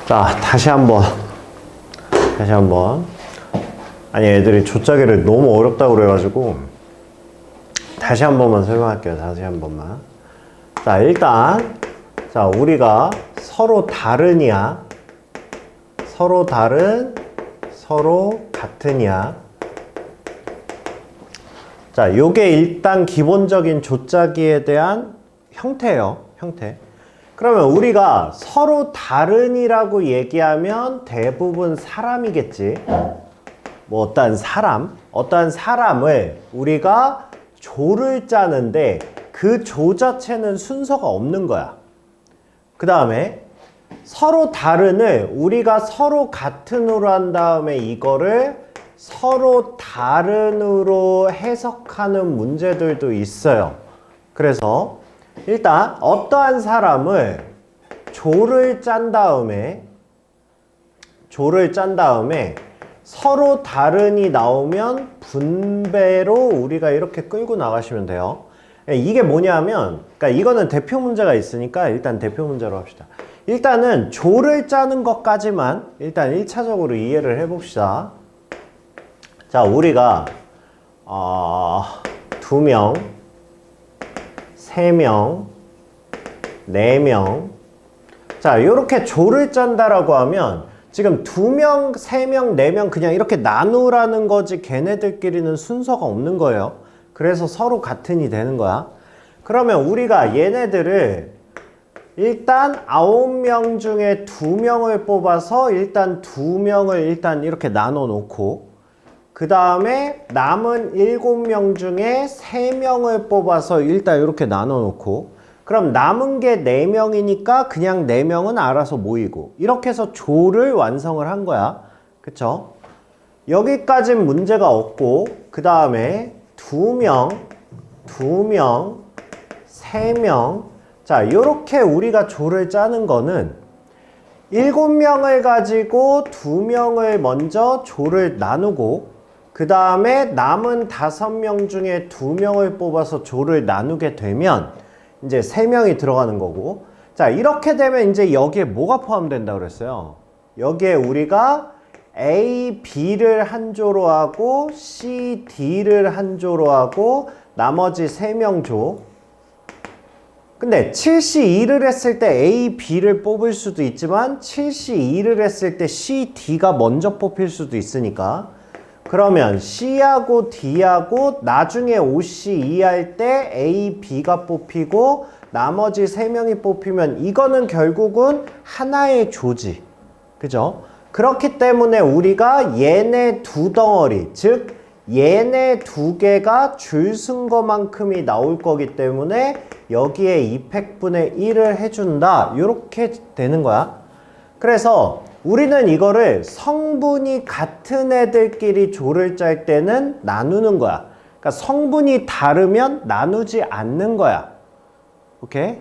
자, 다시 한번. 아니, 애들이 조짜기를 너무 어렵다고 그래가지고 다시 한 번만 설명할게요. 다시 한 번만. 자, 일단 자, 우리가 서로 다르냐, 서로 다른, 서로 같으냐. 자, 요게 일단 기본적인 조짜기에 대한 형태예요. 형태. 그러면 우리가 서로 다른이라고 얘기하면 대부분 사람이겠지. 뭐 어떠한 사람을 우리가 조를 짜는데 그 조 자체는 순서가 없는 거야. 그 다음에 서로 다른을 우리가 서로 같은으로 한 다음에 이거를 서로 다른으로 해석하는 문제들도 있어요. 그래서 일단 어떠한 사람을 조를 짠 다음에 서로 다른이 나오면 분배로 우리가 이렇게 끌고 나가시면 돼요. 이게 뭐냐면, 그러니까 이거는 대표 문제가 있으니까 일단 대표 문제로 합시다. 일단은 조를 짜는 것까지만 일단 1차적으로 이해를 해봅시다. 자, 우리가 2명, 3명, 4명. 자, 이렇게 조를 짠다라고 하면 지금 2명, 3명, 4명 그냥 이렇게 나누라는 거지 걔네들끼리는 순서가 없는 거예요. 그래서 서로 같은이 되는 거야. 그러면 우리가 얘네들을 일단 9명 중에 2명을 뽑아서 일단 2명을 일단 이렇게 나눠 놓고 그 다음에 남은 7명 중에 3명을 뽑아서 일단 이렇게 나눠 놓고 그럼 남은 게 4명이니까 그냥 4명은 알아서 모이고 이렇게 해서 조를 완성을 한 거야. 그쵸? 여기까진 문제가 없고 그 다음에 2명, 3명. 자, 요렇게 우리가 조를 짜는 거는 7명을 가지고 2명을 먼저 조를 나누고 그 다음에 남은 5명 중에 2명을 뽑아서 조를 나누게 되면 이제 3명이 들어가는 거고. 자, 이렇게 되면 이제 여기에 뭐가 포함된다고 그랬어요? 여기에 우리가 A, B를 한 조로 하고 C, D를 한 조로 하고 나머지 3명 조. 근데 7C2를 했을 때 A, B를 뽑을 수도 있지만 7C2를 했을 때 C, D가 먼저 뽑힐 수도 있으니까 그러면 C하고 D하고 나중에 OC2 할 때 A, B가 뽑히고 나머지 3명이 뽑히면 이거는 결국은 하나의 조지. 그죠? 그렇기 때문에 우리가 얘네 두 덩어리, 즉 얘네 두 개가 줄 쓴 것만큼이 나올 거기 때문에 여기에 200분의 1을 해준다. 이렇게 되는 거야. 그래서 우리는 이거를 성분이 같은 애들끼리 조를 짤 때는 나누는 거야. 그러니까 성분이 다르면 나누지 않는 거야. 오케이?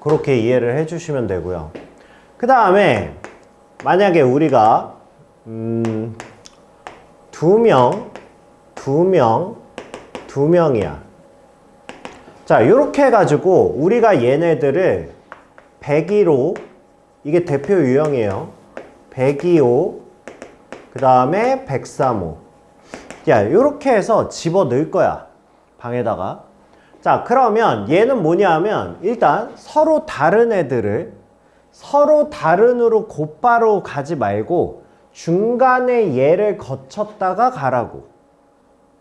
그렇게 이해를 해주시면 되고요. 그 다음에 만약에 우리가 2명이야. 자, 이렇게 해가지고 우리가 얘네들을 102로, 이게 대표 유형이에요. 102호, 그 다음에 103호. 야, 이렇게 해서 집어 넣을 거야. 방에다가. 자, 그러면 얘는 뭐냐 하면 일단 서로 다른 애들을 서로 다른으로 곧바로 가지 말고 중간에 얘를 거쳤다가 가라고.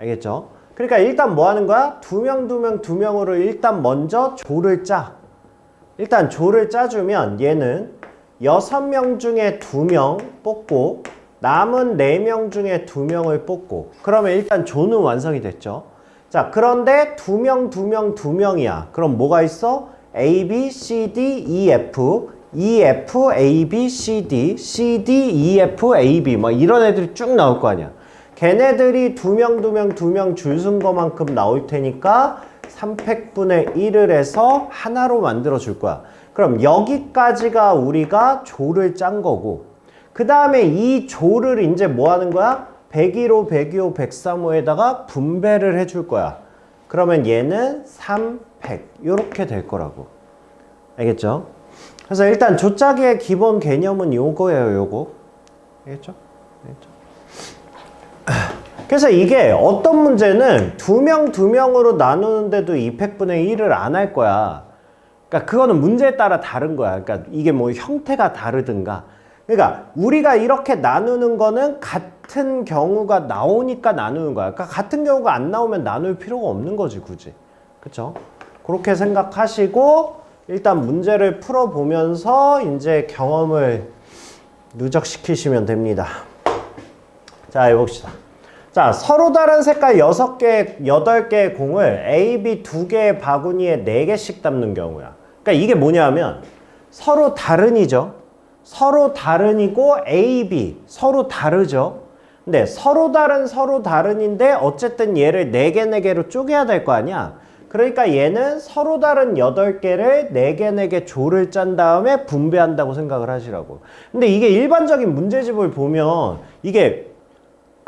알겠죠? 그러니까 일단 뭐 하는 거야? 2명으로 일단 먼저 조를 짜. 일단 조를 짜주면 얘는 6명 중에 2명 뽑고 남은 4명 중에 2명을 뽑고 그러면 일단 조는 완성이 됐죠. 자, 그런데 2명이야. 그럼 뭐가 있어? A, B, C, D, E, F, E, F, A, B, C, D, C, D, E, F, A, B 막 이런 애들이 쭉 나올 거 아니야. 걔네들이 2명 줄 쓴 거만큼 나올 테니까 300분의 1을 해서 하나로 만들어 줄 거야. 그럼 여기까지가 우리가 조를 짠 거고 그 다음에 이 조를 이제 뭐 하는 거야? 101호, 102호, 103호에다가 분배를 해줄 거야. 그러면 얘는 300 이렇게 될 거라고. 알겠죠? 그래서 일단 조짜기의 기본 개념은 요거예요, 요거. 알겠죠? 알겠죠? 그래서 이게 어떤 문제는 두 명으로 나누는데도 2팩분의 1을 안 할 거야. 그러니까 그거는 문제에 따라 다른 거야. 그러니까 이게 뭐 형태가 다르든가. 그러니까 우리가 이렇게 나누는 거는 같은 경우가 나오니까 나누는 거야. 그러니까 같은 경우가 안 나오면 나눌 필요가 없는 거지, 굳이. 그쵸? 그렇게 생각하시고 일단 문제를 풀어보면서 이제 경험을 누적시키시면 됩니다. 자, 해봅시다. 자, 서로 다른 색깔 6개, 8개의 공을 A, B 2개의 바구니에 4개씩 담는 경우야. 그러니까 이게 뭐냐면 서로 다른이죠. 서로 다른이고 A, B 서로 다르죠. 근데 서로 다른인데 어쨌든 얘를 4개 쪼개야 될 거 아니야. 그러니까 얘는 서로 다른 8개를 4개 조를 짠 다음에 분배한다고 생각을 하시라고. 근데 이게 일반적인 문제집을 보면 이게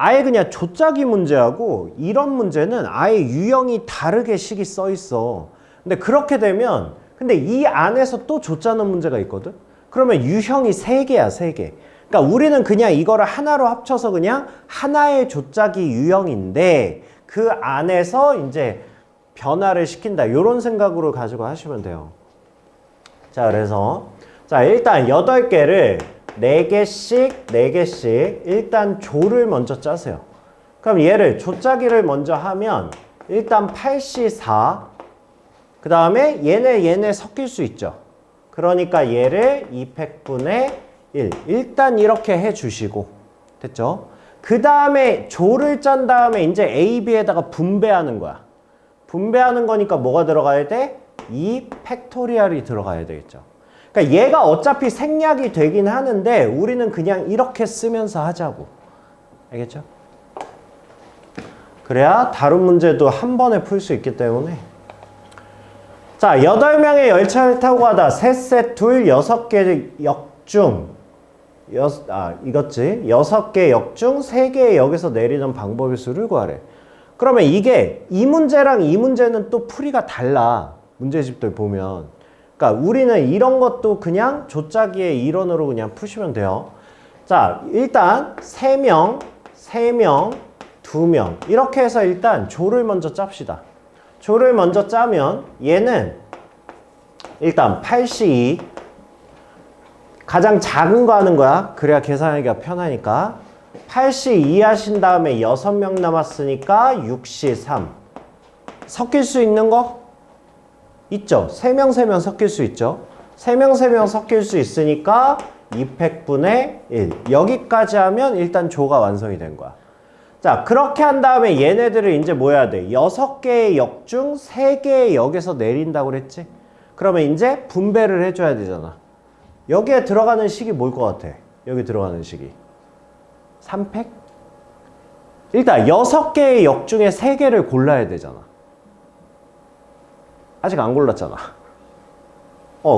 아예 그냥 조짜기 문제하고 이런 문제는 아예 유형이 다르게 식이 써 있어. 근데 그렇게 되면 근데 이 안에서 또 조 짜는 문제가 있거든. 그러면 유형이 3개야, 3개. 그러니까 우리는 그냥 이거를 하나로 합쳐서 그냥 하나의 조짜기 유형인데 그 안에서 이제 변화를 시킨다. 이런 생각으로 가지고 하시면 돼요. 자, 그래서 자, 일단 8개를 4개씩 일단 조를 먼저 짜세요. 그럼 얘를 조짜기를 먼저 하면 일단 8C4 그 다음에 얘네 섞일 수 있죠. 그러니까 얘를 2팩분의 1 일단 이렇게 해주시고 됐죠? 그 다음에 조를 짠 다음에 이제 A, B에다가 분배하는 거야. 분배하는 거니까 뭐가 들어가야 돼? 2 팩토리얼이 들어가야 되겠죠. 그러니까 얘가 어차피 생략이 되긴 하는데 우리는 그냥 이렇게 쓰면서 하자고. 알겠죠? 그래야 다른 문제도 한 번에 풀 수 있기 때문에. 자, 8명의 열차를 타고 가다 셋 둘 6개 역 중 이것지 6개 역 중 3개의 역에서 내리는 방법의 수를 구하래. 그러면 이게 이 문제랑 이 문제는 또 풀이가 달라. 문제집들 보면. 그러니까 우리는 이런 것도 그냥 조짜기의 일원으로 그냥 푸시면 돼요. 자, 일단 3명, 2명 이렇게 해서 일단 조를 먼저 짭시다. 조를 먼저 짜면 얘는 일단 8C2 가장 작은 거 하는 거야. 그래야 계산하기가 편하니까 8C2 하신 다음에 6명 남았으니까 6C3 섞일 수 있는 거? 있죠. 3명 섞일 수 있죠. 3명 섞일 수 있으니까 2팩분의 1 여기까지 하면 일단 조가 완성이 된 거야. 자, 그렇게 한 다음에 얘네들을 이제 뭐 해야 돼? 6개의 역 중 3개의 역에서 내린다고 그랬지? 그러면 이제 분배를 해줘야 되잖아. 여기에 들어가는 식이 뭘 것 같아? 여기 들어가는 식이 3팩? 일단 6개의 역 중에 3개를 골라야 되잖아. 아직 안 골랐잖아.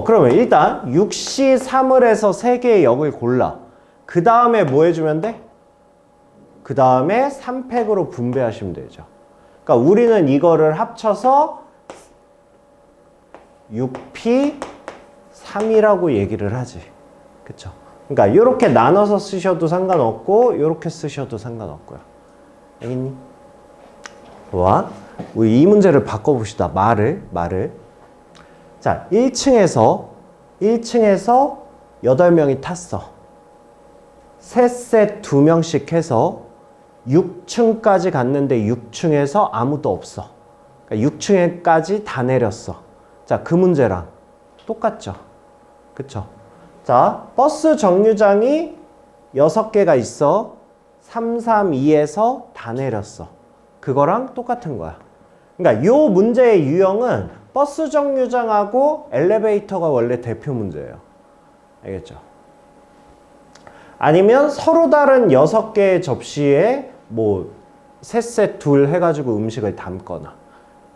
그러면 일단 6C3을 해서 3개의 역을 골라. 그 다음에 뭐 해주면 돼? 그 다음에 3팩으로 분배하시면 되죠. 그러니까 우리는 이거를 합쳐서 6P3이라고 얘기를 하지. 그쵸? 그러니까 이렇게 나눠서 쓰셔도 상관없고 이렇게 쓰셔도 상관없고요. 알겠니? 좋아. 우리 이 문제를 바꿔봅시다. 말을. 자, 1층에서 8명이 탔어. 셋 2명씩 해서 6층까지 갔는데 6층에서 아무도 없어. 그러니까 6층에까지 다 내렸어. 자, 그 문제랑 똑같죠. 그쵸? 자, 버스 정류장이 6개가 있어. 3, 3, 2에서 다 내렸어. 그거랑 똑같은 거야. 그러니까 요 문제의 유형은 버스 정류장하고 엘리베이터가 원래 대표 문제예요. 알겠죠? 아니면 서로 다른 6개의 접시에 뭐 셋 둘 해가지고 음식을 담거나.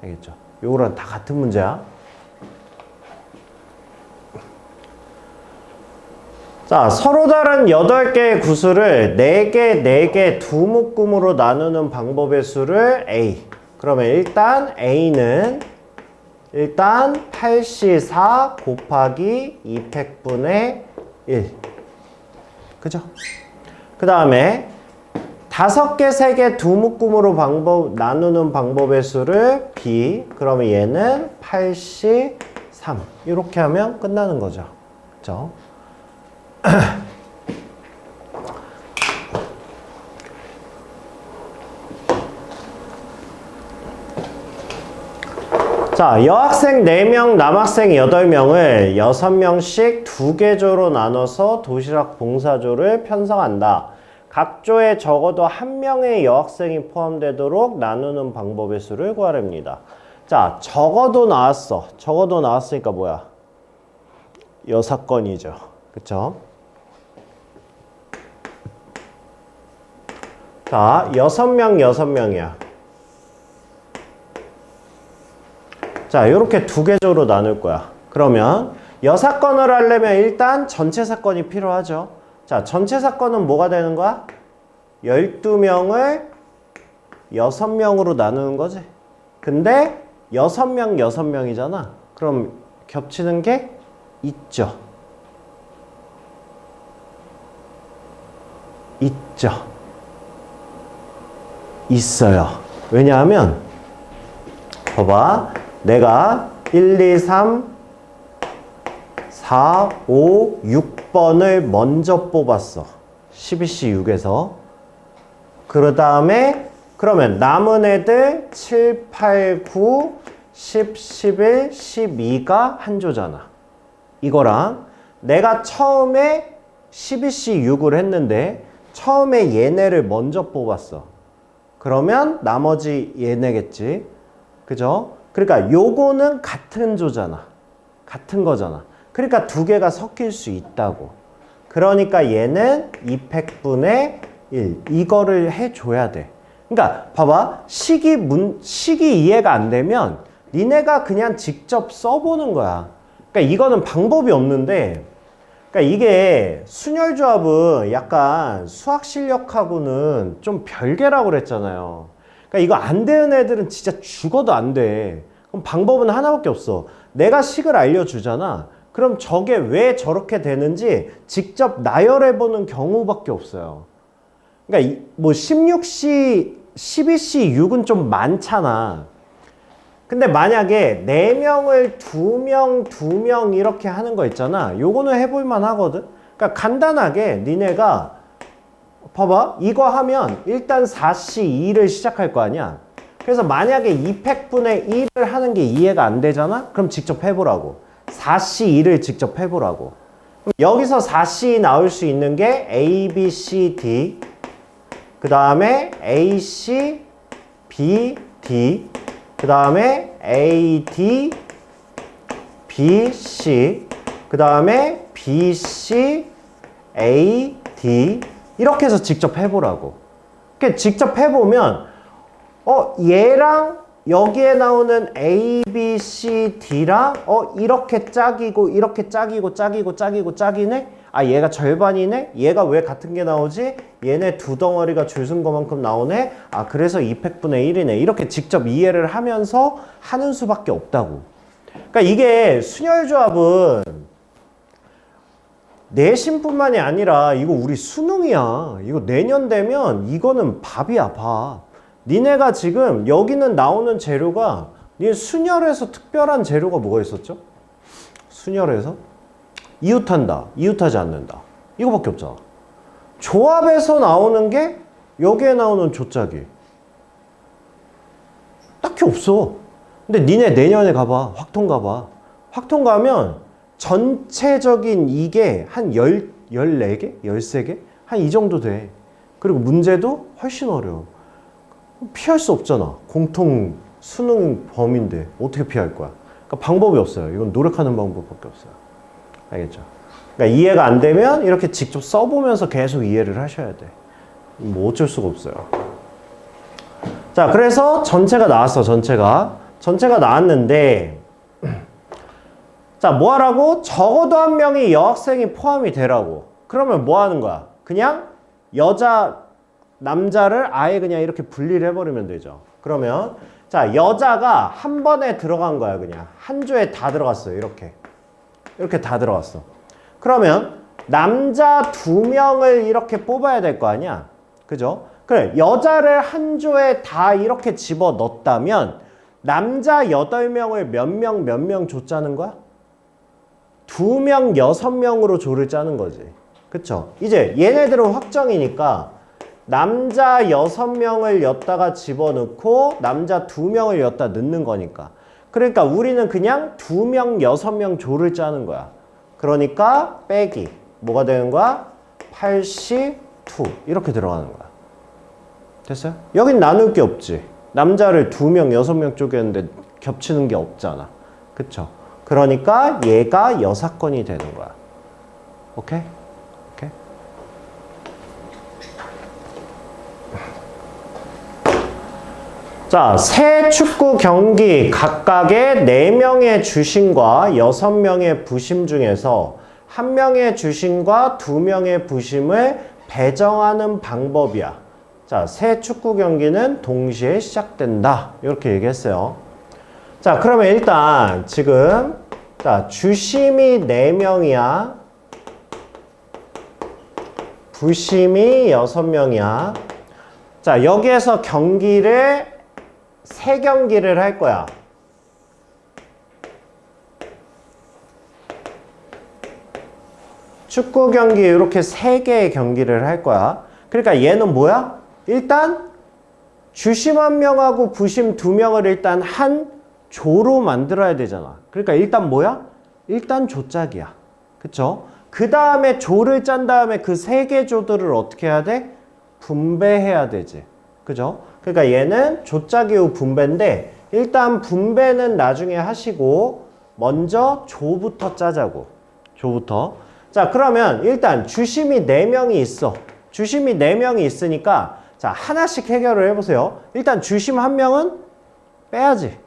알겠죠? 요거랑 다 같은 문제야. 자, 서로 다른 8개의 구수를 4개 두 묶음으로 나누는 방법의 수를 A. 그러면 일단 A는 일단 8C4 곱하기 2팩분의 1. 그죠? 그 다음에 5개, 3개 두 묶음으로 나누는 방법의 수를 B. 그러면 얘는 8C3. 이렇게 하면 끝나는 거죠. 그죠? 자, 여학생 4명, 남학생 8명을 6명씩 2개 조로 나눠서 도시락 봉사조를 편성한다. 각 조에 적어도 1명의 여학생이 포함되도록 나누는 방법의 수를 구하랍니다. 자, 적어도 나왔어. 적어도 나왔으니까 뭐야? 여사건이죠. 그쵸? 자, 6명, 6명이야. 자, 요렇게 2개 조로 나눌 거야. 그러면 여사건을 하려면 일단 전체 사건이 필요하죠. 자, 전체 사건은 뭐가 되는 거야? 12명을 6명으로 나누는 거지. 근데 6명, 6명이잖아. 그럼 겹치는 게 있죠. 있죠. 있어요. 왜냐하면 봐봐. 내가 1, 2, 3, 4, 5, 6번을 먼저 뽑았어. 12C6에서. 그 다음에 그러면 남은 애들 7, 8, 9, 10, 11, 12가 한 조잖아. 이거랑 내가 처음에 12C6을 했는데 처음에 얘네를 먼저 뽑았어. 그러면 나머지 얘네겠지. 그죠? 그러니까 요거는 같은 조잖아. 같은 거잖아. 그러니까 2개가 섞일 수 있다고. 그러니까 얘는 2팩분의 1. 이거를 해줘야 돼. 그러니까 봐봐. 식이 이해가 안 되면 니네가 그냥 직접 써보는 거야. 그러니까 이거는 방법이 없는데, 그러니까 이게 순열조합은 약간 수학 실력하고는 좀 별개라고 그랬잖아요. 그러니까 이거 안 되는 애들은 진짜 죽어도 안 돼. 그럼 방법은 하나밖에 없어. 내가 식을 알려주잖아. 그럼 저게 왜 저렇게 되는지 직접 나열해보는 경우밖에 없어요. 그러니까 뭐 16C, 12C6은 좀 많잖아. 근데 만약에 4명을 2명, 2명 이렇게 하는 거 있잖아. 요거는 해볼만 하거든. 그러니까 간단하게 니네가 봐봐. 이거 하면 일단 4C2를 시작할 거 아니야. 그래서 만약에 2팩분의 1을 하는 게 이해가 안 되잖아? 그럼 직접 해보라고. 4C2를 직접 해보라고. 여기서 4C 나올 수 있는 게 A, B, C, D. 그 다음에 A, C, B, D. 그 다음에 A, D, B, C. 그 다음에 B, C, A, D. 이렇게 해서 직접 해보라고. 그러니까 직접 해보면 얘랑 여기에 나오는 A, B, C, D랑 이렇게 짝이고 이렇게 짝이고 짝이고 짝이고 짝이네? 아, 얘가 절반이네? 얘가 왜 같은 게 나오지? 얘네 두 덩어리가 줄 쓴 것만큼 나오네? 아, 그래서 2팩분의 1이네. 이렇게 직접 이해를 하면서 하는 수밖에 없다고. 그러니까 이게 순열조합은 내신뿐만이 아니라 이거 우리 수능이야. 이거 내년 되면 이거는 밥이야, 밥. 니네가 지금 여기는 나오는 재료가 니네 순열에서 특별한 재료가 뭐가 있었죠? 순열에서 이웃한다, 이웃하지 않는다. 이거밖에 없잖아. 조합에서 나오는 게 여기에 나오는 조짝이 딱히 없어. 근데 니네 내년에 가봐. 확통 가봐. 확통 가면 전체적인 이게 한 14개? 13개? 한 이 정도 돼. 그리고 문제도 훨씬 어려워. 피할 수 없잖아. 공통 수능 범위인데 어떻게 피할 거야? 그러니까 방법이 없어요. 이건 노력하는 방법밖에 없어요. 알겠죠? 그러니까 이해가 안 되면 이렇게 직접 써보면서 계속 이해를 하셔야 돼. 뭐 어쩔 수가 없어요. 자, 그래서 전체가 나왔어. 전체가 나왔는데 자, 뭐 하라고? 적어도 1명이 여학생이 포함이 되라고. 그러면 뭐 하는 거야? 그냥 여자, 남자를 아예 그냥 이렇게 분리를 해버리면 되죠. 그러면 자, 여자가 한 번에 들어간 거야, 그냥. 한 조에 다 들어갔어요, 이렇게. 이렇게 다 들어갔어. 그러면 남자 2명을 이렇게 뽑아야 될 거 아니야? 그죠? 그래, 여자를 한 조에 다 이렇게 집어 넣었다면 남자 8명을 몇 명 조 짜는 거야? 2명, 6명으로 조를 짜는 거지. 그쵸? 이제 얘네들은 확정이니까 남자 6명을 였다가 집어넣고 남자 2명을 였다 넣는 거니까. 그러니까 우리는 그냥 2명, 6명 조를 짜는 거야. 그러니까 빼기. 뭐가 되는 거야? 82 이렇게 들어가는 거야. 됐어요? 여긴 나눌 게 없지. 남자를 2명, 6명 쪼개는데 겹치는 게 없잖아. 그쵸? 그러니까 얘가 여사건이 되는 거야. 오케이? 오케이? 자, 세 축구 경기 각각의 4명의 주심과 6명의 부심 중에서 1명의 주심과 2명의 부심을 배정하는 방법이야. 자, 세 축구 경기는 동시에 시작된다. 이렇게 얘기했어요. 자, 그러면 일단 지금 자, 주심이 4명이야. 부심이 6명이야. 자, 여기에서 경기를 3경기를 할 거야. 축구 경기 이렇게 3개의 경기를 할 거야. 그러니까 얘는 뭐야? 일단 주심 1명하고 부심 2명을 일단 한 조로 만들어야 되잖아. 그러니까 일단 뭐야? 일단 조짝이야. 그쵸? 그 다음에 조를 짠 다음에 그 3개 조들을 어떻게 해야 돼? 분배해야 되지. 그죠? 그러니까 얘는 조짝이 후 분배인데 일단 분배는 나중에 하시고 먼저 조부터 짜자고. 조부터. 자, 그러면 일단 주심이 4명이 있어. 주심이 4명이 있으니까 자, 하나씩 해결을 해보세요. 일단 주심 1명은 빼야지.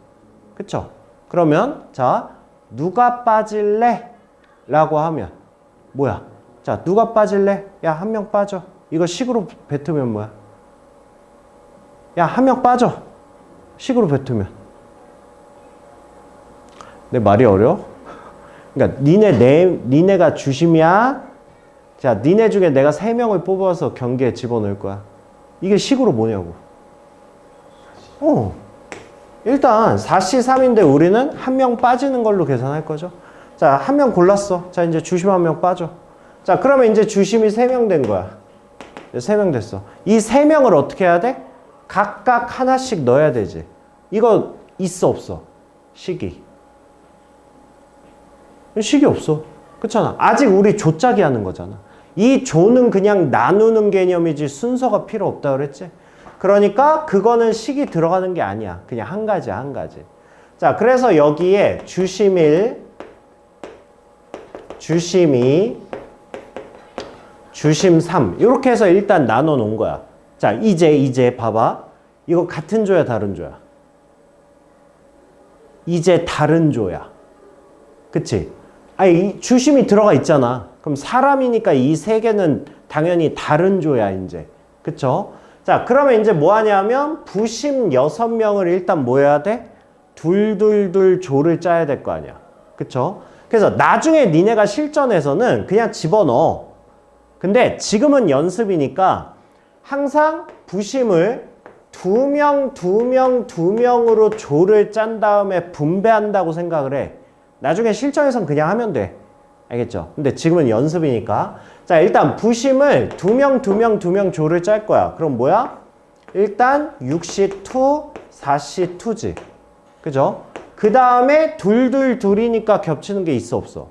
그쵸? 그러면 자, 누가 빠질래? 라고 하면 뭐야? 자, 누가 빠질래? 야, 1명 빠져. 이거 식으로 뱉으면 뭐야? 야, 1명 빠져. 식으로 뱉으면. 내 말이 어려워? 그러니까 니네가 주심이야. 자, 니네 중에 내가 3명을 뽑아서 경기에 집어넣을 거야. 이게 식으로 뭐냐고. 일단 4C3인데 우리는 1명 빠지는 걸로 계산할 거죠. 자, 1명 골랐어. 자, 이제 주심 1명 빠져. 자, 그러면 이제 주심이 3명 된 거야. 3명 됐어. 이 3명을 어떻게 해야 돼? 각각 하나씩 넣어야 되지. 이거 있어 없어? 식이. 식이 없어. 그렇잖아. 아직 우리 조짜기 하는 거잖아. 이 조는 그냥 나누는 개념이지 순서가 필요 없다 그랬지? 그러니까 그거는 식이 들어가는 게 아니야. 그냥 한 가지야, 한 가지. 자, 그래서 여기에 주심 1, 주심 2, 주심 3 이렇게 해서 일단 나눠 놓은 거야. 자, 이제 봐봐. 이거 같은 조야, 다른 조야? 이제 다른 조야. 그치? 아니, 주심이 들어가 있잖아. 그럼 사람이니까 이 3개는 당연히 다른 조야, 이제. 그쵸? 자, 그러면 이제 뭐 하냐면, 부심 6명을 일단 뭐 해야 돼? 둘 조를 짜야 될 거 아니야. 그쵸? 그래서 나중에 니네가 실전에서는 그냥 집어넣어. 근데 지금은 연습이니까 항상 부심을 2명으로 조를 짠 다음에 분배한다고 생각을 해. 나중에 실전에선 그냥 하면 돼. 알겠죠? 근데 지금은 연습이니까. 자, 일단 부심을 2명 조를 짤 거야. 그럼 뭐야? 일단 6C2, 4C2지. 그죠? 그 다음에 둘이니까 겹치는 게 있어 없어?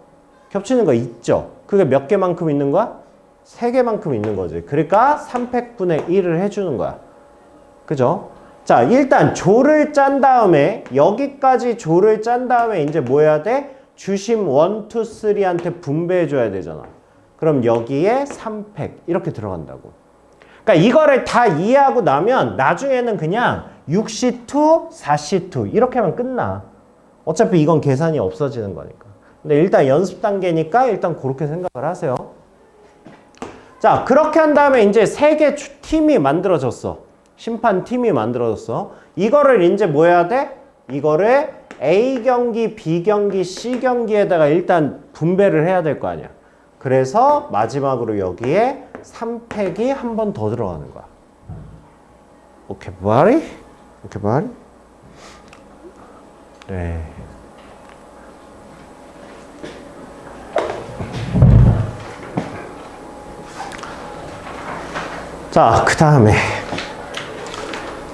겹치는 거 있죠? 그게 몇 개만큼 있는 거야? 3개만큼 있는 거지. 그러니까 300분의 1을 해주는 거야. 그죠? 자, 일단 조를 짠 다음에 여기까지 조를 짠 다음에 이제 뭐 해야 돼? 주심 1, 2, 3한테 분배해 줘야 되잖아. 그럼 여기에 300 이렇게 들어간다고. 그러니까 이거를 다 이해하고 나면 나중에는 그냥 6C2, 4C2 이렇게만 끝나. 어차피 이건 계산이 없어지는 거니까. 근데 일단 연습 단계니까 일단 그렇게 생각을 하세요. 자, 그렇게 한 다음에 이제 3개 팀이 만들어졌어. 심판팀이 만들어졌어. 이거를 이제 뭐 해야 돼? 이거를 A 경기, B 경기, C 경기에다가 일단 분배를 해야 될 거 아니야. 그래서 마지막으로 여기에 3팩이 한 번 더 들어가는 거야. 오케이, buddy? 오케이, buddy? 네. 자, 그 다음에.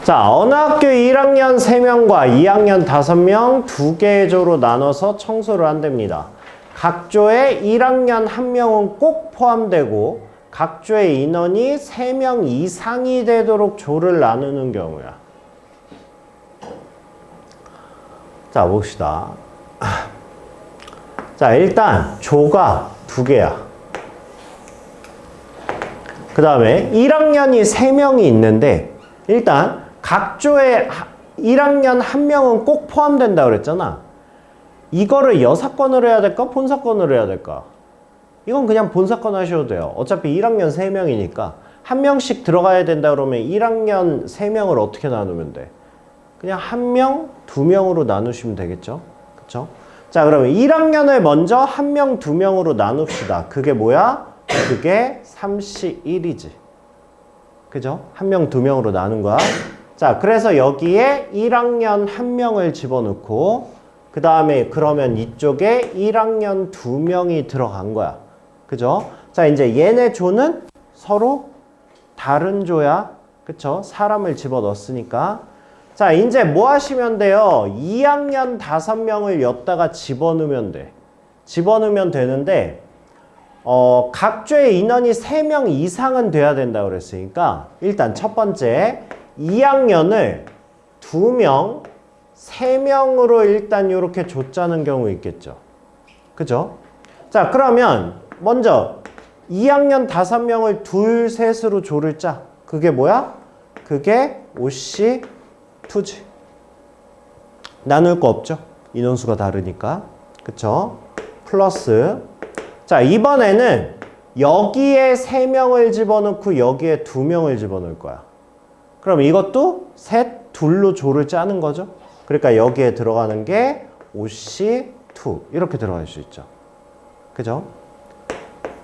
자, 어느 학교 1학년 3명과 2학년 5명 2개의 조로 나눠서 청소를 한답니다. 각 조에 1학년 1명은 꼭 포함되고 각 조의 인원이 3명 이상이 되도록 조를 나누는 경우야. 자, 봅시다. 자, 일단 조가 2개야. 그 다음에 1학년이 3명이 있는데 일단 각 조에 1학년 1명은 꼭 포함된다 그랬잖아. 이거를 여사건으로 해야 될까? 본사건으로 해야 될까? 이건 그냥 본사건 하셔도 돼요. 어차피 1학년 3명이니까 한 명씩 들어가야 된다 그러면 1학년 3명을 어떻게 나누면 돼? 그냥 1명, 2명으로 나누시면 되겠죠? 그쵸? 자, 그러면 1학년을 먼저 1명, 2명으로 나눕시다. 그게 뭐야? 그게 3C1이지. 그죠? 1명, 2명으로 나눈 거야. 자, 그래서 여기에 1학년 1명을 집어넣고 그 다음에 그러면 이쪽에 1학년 2명이 들어간 거야. 그죠? 자, 이제 얘네 조는 서로 다른 조야. 그쵸? 사람을 집어넣었으니까. 자, 이제 뭐 하시면 돼요? 2학년 5명을 여기다가 집어넣으면 돼. 집어넣으면 되는데 각 조의 인원이 3명 이상은 돼야 된다 그랬으니까 일단 첫 번째 2학년을 2명, 3명으로 일단 이렇게 줬자는 경우 있겠죠. 그죠? 자, 그러면 먼저 2학년 5명을 둘, 셋으로 조를 짜. 그게 뭐야? 그게 5C2지. 나눌 거 없죠? 인원수가 다르니까. 그쵸? 플러스. 자, 이번에는 여기에 3명을 집어넣고 여기에 2명을 집어넣을 거야. 그럼 이것도 셋, 둘로 조를 짜는 거죠. 그러니까 여기에 들어가는 게 5C2 이렇게 들어갈 수 있죠. 그죠?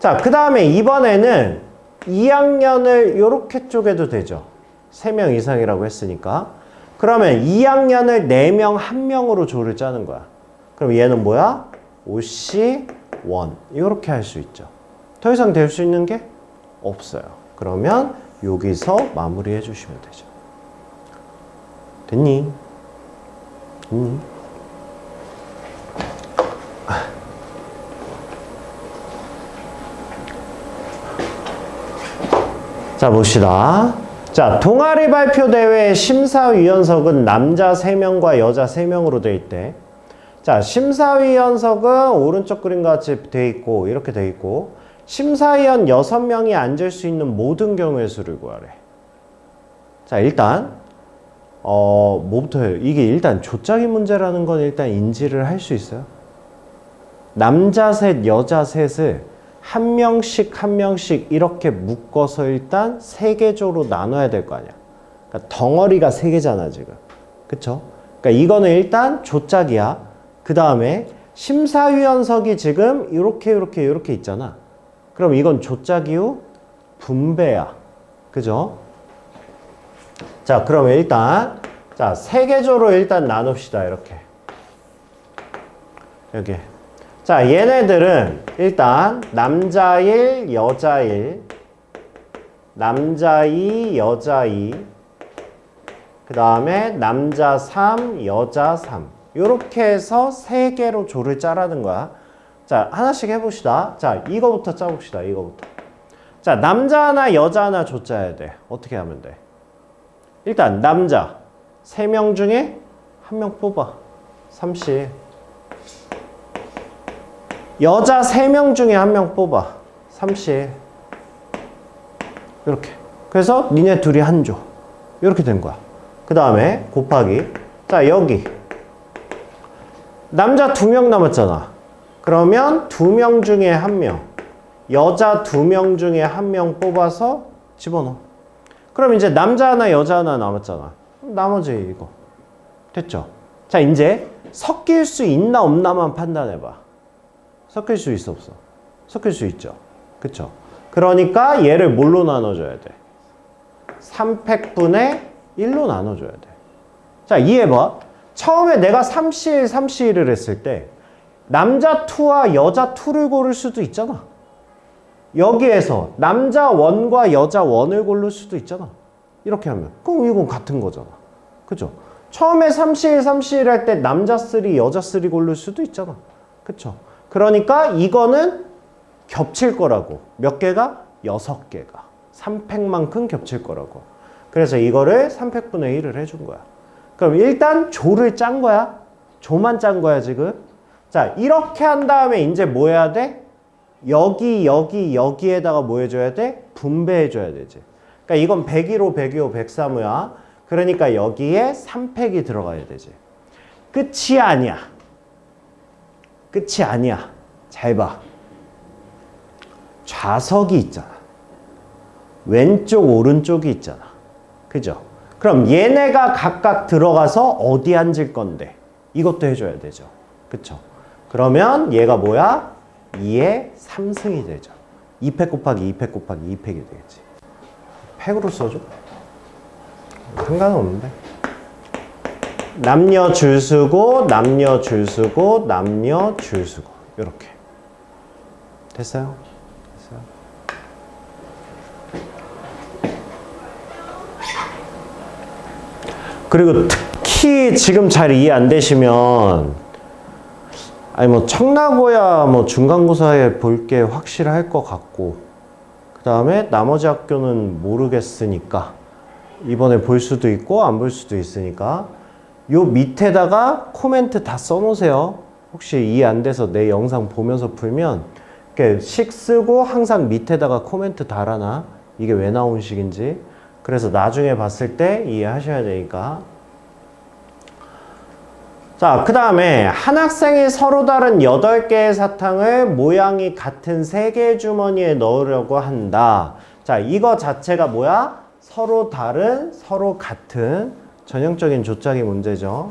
자, 그 다음에 이번에는 2학년을 이렇게 쪼개도 되죠. 3명 이상이라고 했으니까. 그러면 2학년을 4명, 1명으로 조를 짜는 거야. 그럼 얘는 뭐야? 5C1 이렇게 할 수 있죠. 더 이상 될 수 있는 게 없어요. 그러면 여기서 마무리해 주시면 되죠. 됐니? 됐니? 자, 봅시다. 자, 동아리 발표 대회 심사위원석은 남자 3명과 여자 3명으로 되어 있대. 자, 심사위원석은 오른쪽 그림과 같이 되어 있고 이렇게 되어 있고 심사위원 6명이 앉을 수 있는 모든 경우의 수를 구하래. 자, 일단 뭐부터 해요? 이게 일단 조짜기 문제라는 건 일단 인지를 할 수 있어요. 남자 셋, 여자 셋을 한 명씩 한 명씩 이렇게 묶어서 일단 3개 조로 나눠야 될 거 아니야. 그러니까 덩어리가 3개잖아 지금. 그쵸? 그러니까 이거는 일단 조짝이야. 그 다음에 심사위원석이 지금 이렇게 있잖아. 그럼 이건 조짝 이후 분배야. 그죠? 자, 그러면 일단 자, 3개 조로 일단 나눕시다. 이렇게. 여기. 자, 얘네들은 일단 남자 1, 여자 1, 남자 2, 여자 2, 그 다음에 남자 3, 여자 3 이렇게 해서 3개로 조를 짜라는 거야. 자, 하나씩 해봅시다. 자, 이거부터 짜봅시다. 이거부터. 자, 남자 하나, 여자 하나 조 짜야 돼. 어떻게 하면 돼? 일단 남자 3명 중에 1명 뽑아. 30. 여자 3명 중에 1명 뽑아. 30. 이렇게. 그래서 니네 둘이 한 조. 이렇게 된 거야. 그 다음에 곱하기. 자, 여기. 남자 2명 남았잖아. 그러면 2명 중에 1명. 여자 2명 중에 1명 뽑아서 집어넣어. 그럼 이제 남자 하나 여자 하나 남았잖아. 나머지 이거 됐죠? 자, 이제 섞일 수 있나 없나만 판단해봐. 섞일 수 있어 없어? 섞일 수 있죠. 그쵸? 그러니까 얘를 뭘로 나눠줘야 돼? 3팩분의 1로 나눠줘야 돼. 자, 이해해봐. 처음에 내가 3C1, 3C1을 했을 때 남자 2와 여자 2를 고를 수도 있잖아. 여기에서 남자 1과 여자 1을 고를 수도 있잖아. 이렇게 하면. 그럼 이건 같은 거잖아. 그죠? 처음에 3C1, 3C1 할 때 남자 3, 여자 3 고를 수도 있잖아. 그쵸? 그러니까 이거는 겹칠 거라고. 몇 개가? 6개가. 3팩만큼 겹칠 거라고. 그래서 이거를 3팩분의 1을 해준 거야. 그럼 일단 조를 짠 거야. 조만 짠 거야, 지금. 자, 이렇게 한 다음에 이제 뭐 해야 돼? 여기에다가 뭐 해줘야 돼? 분배해줘야 되지. 그러니까 이건 102호, 102호, 103호야. 그러니까 여기에 3팩이 들어가야 되지. 끝이 아니야. 끝이 아니야. 잘 봐. 좌석이 있잖아. 왼쪽, 오른쪽이 있잖아. 그죠? 그럼 얘네가 각각 들어가서 어디 앉을 건데? 이것도 해줘야 되죠. 그쵸? 그러면 얘가 뭐야? 2의 3승이 되죠. 2팩 곱하기 2팩 곱하기 2팩이 되겠지. 팩으로 써줘? 상관은 없는데. 남녀 줄 서고, 남녀 줄 서고, 남녀 줄 서고. 이렇게. 됐어요? 됐어요? 그리고 특히 지금 잘 이해 안 되시면, 아니 뭐 청라고야 뭐 중간고사에 볼 게 확실할 것 같고, 그 다음에 나머지 학교는 모르겠으니까 이번에 볼 수도 있고 안 볼 수도 있으니까 요 밑에다가 코멘트 다 써놓으세요. 혹시 이해 안 돼서 내 영상 보면서 풀면 이렇게 식 쓰고 항상 밑에다가 코멘트 달아놔. 이게 왜 나온 식인지. 그래서 나중에 봤을 때 이해하셔야 되니까. 자, 그 다음에 한 학생이 서로 다른 8개의 사탕을 모양이 같은 3개의 주머니에 넣으려고 한다. 자, 이거 자체가 뭐야? 서로 다른, 서로 같은 전형적인 조짜기 문제죠.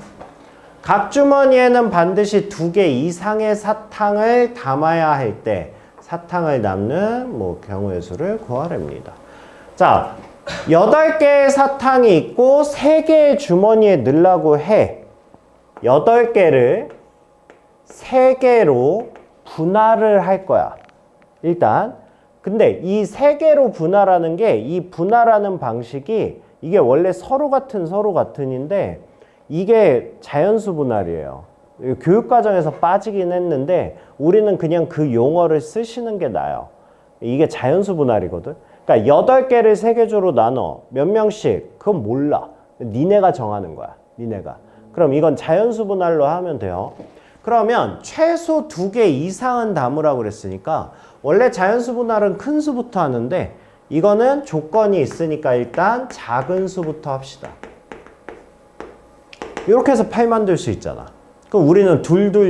각 주머니에는 반드시 2개 이상의 사탕을 담아야 할 때 사탕을 담는 뭐 경우의 수를 구하랍니다. 자, 8개의 사탕이 있고 3개의 주머니에 넣으려고 해. 8개를 3개로 분할을 할 거야. 일단. 근데 이 3개로 분할하는 게, 이 분할하는 방식이 이게 원래 서로 같은인데 이게 자연수 분할이에요. 교육과정에서 빠지긴 했는데 우리는 그냥 그 용어를 쓰시는 게 나아요. 이게 자연수 분할이거든. 그러니까 8개를 3개조로 나눠. 몇 명씩? 그건 몰라. 니네가 정하는 거야. 니네가. 그럼 이건 자연수 분할로 하면 돼요. 그러면 최소 2개 이상은 담으라고 그랬으니까 원래 자연수 분할은 큰 수부터 하는데 이거는 조건이 있으니까 일단 작은 수부터 합시다. 이렇게 해서 8 만들 수 있잖아. 그럼 우리는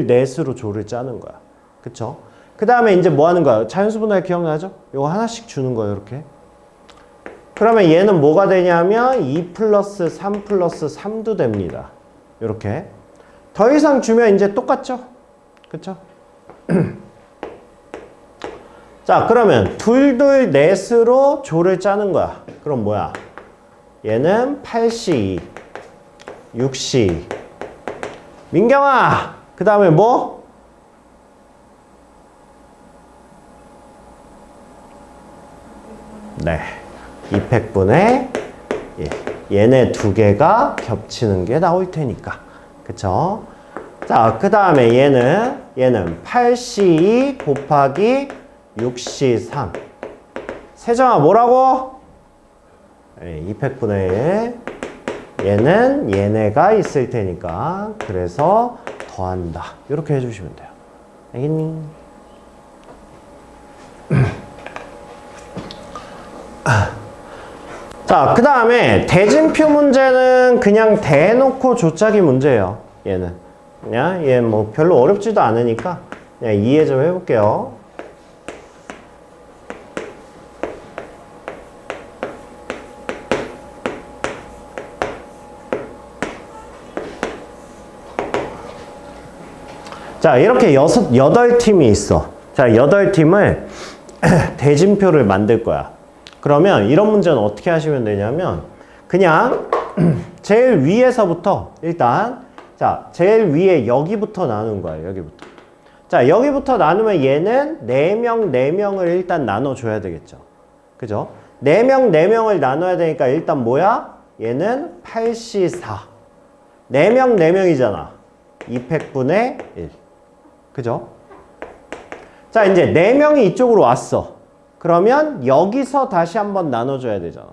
넷으로 조를 짜는 거야. 그쵸? 그 다음에 이제 뭐 하는 거야? 자연수 분할 기억나죠? 이거 하나씩 주는 거예요, 이렇게. 그러면 얘는 뭐가 되냐면 2 플러스 3 플러스 3도 됩니다. 이렇게. 더 이상 주면 이제 똑같죠? 그쵸? 자, 그러면 넷으로 조를 짜는 거야. 그럼 뭐야? 얘는 8C2, 6C2. 민경아! 그 다음에 뭐? 네. 2팩분의 얘네 2개가 겹치는 게 나올 테니까. 그쵸? 자, 그 다음에 얘는 8C2 곱하기 6C3. 세정아, 뭐라고? 2팩분의 1. 얘는 얘네가 있을 테니까. 그래서 더한다. 이렇게 해주시면 돼요. 알겠니? 자, 그 다음에 대진표 문제는 그냥 대놓고 조짜기 문제예요. 얘는 그냥 얘 뭐 별로 어렵지도 않으니까 그냥 이해 좀 해볼게요. 자, 이렇게 8팀이 있어. 자, 8팀을 대진표를 만들 거야. 그러면 이런 문제는 어떻게 하시면 되냐면 그냥 제일 위에서부터 일단 자, 제일 위에 여기부터 나눈 거예요. 여기부터. 자, 여기부터 나누면 얘는 4명, 4명을 일단 나눠줘야 되겠죠. 그죠? 4명, 4명을 나눠야 되니까 일단 뭐야? 얘는 8C4. 4명, 4명이잖아. 200분의 1. 그죠? 자, 이제 4명이 이쪽으로 왔어. 그러면 여기서 다시 한번 나눠줘야 되잖아.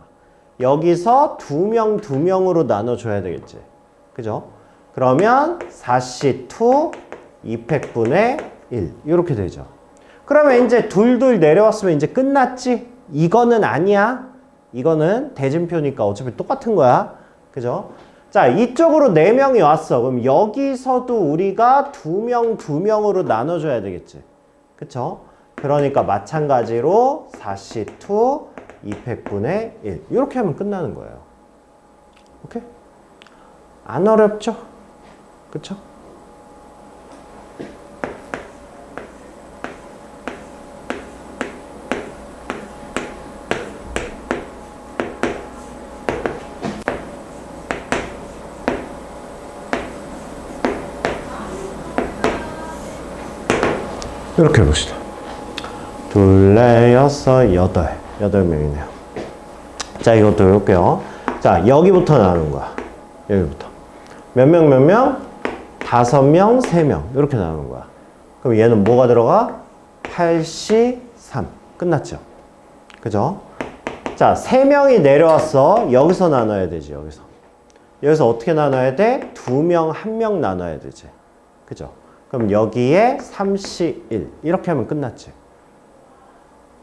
여기서 2명, 2명으로 나눠줘야 되겠지. 그죠? 그러면 4C2 200분의 1 이렇게 되죠. 그러면 이제 둘둘 내려왔으면 이제 끝났지? 이거는 아니야. 이거는 대진표니까 어차피 똑같은 거야. 그죠? 자, 이쪽으로 4명이 왔어. 그럼 여기서도 우리가 2명, 2명으로 나눠줘야 되겠지. 그쵸? 그러니까 마찬가지로 4C2 200분의 1 이렇게 하면 끝나는 거예요. 오케이? 안 어렵죠? 그쵸? 이렇게 해봅시다. 둘, 넷, 여섯, 여덟. 8명이네요. 자, 이것도 해볼게요. 자, 여기부터 나누는 거야. 여기부터. 몇 명, 몇 명? 5명, 3명. 이렇게 나누는 거야. 그럼 얘는 뭐가 들어가? 8C3. 끝났죠? 그죠? 자, 3명이 내려왔어. 여기서 나눠야 되지, 여기서. 여기서 어떻게 나눠야 돼? 2명, 1명 나눠야 되지. 그죠? 그럼 여기에 3C1. 이렇게 하면 끝났지.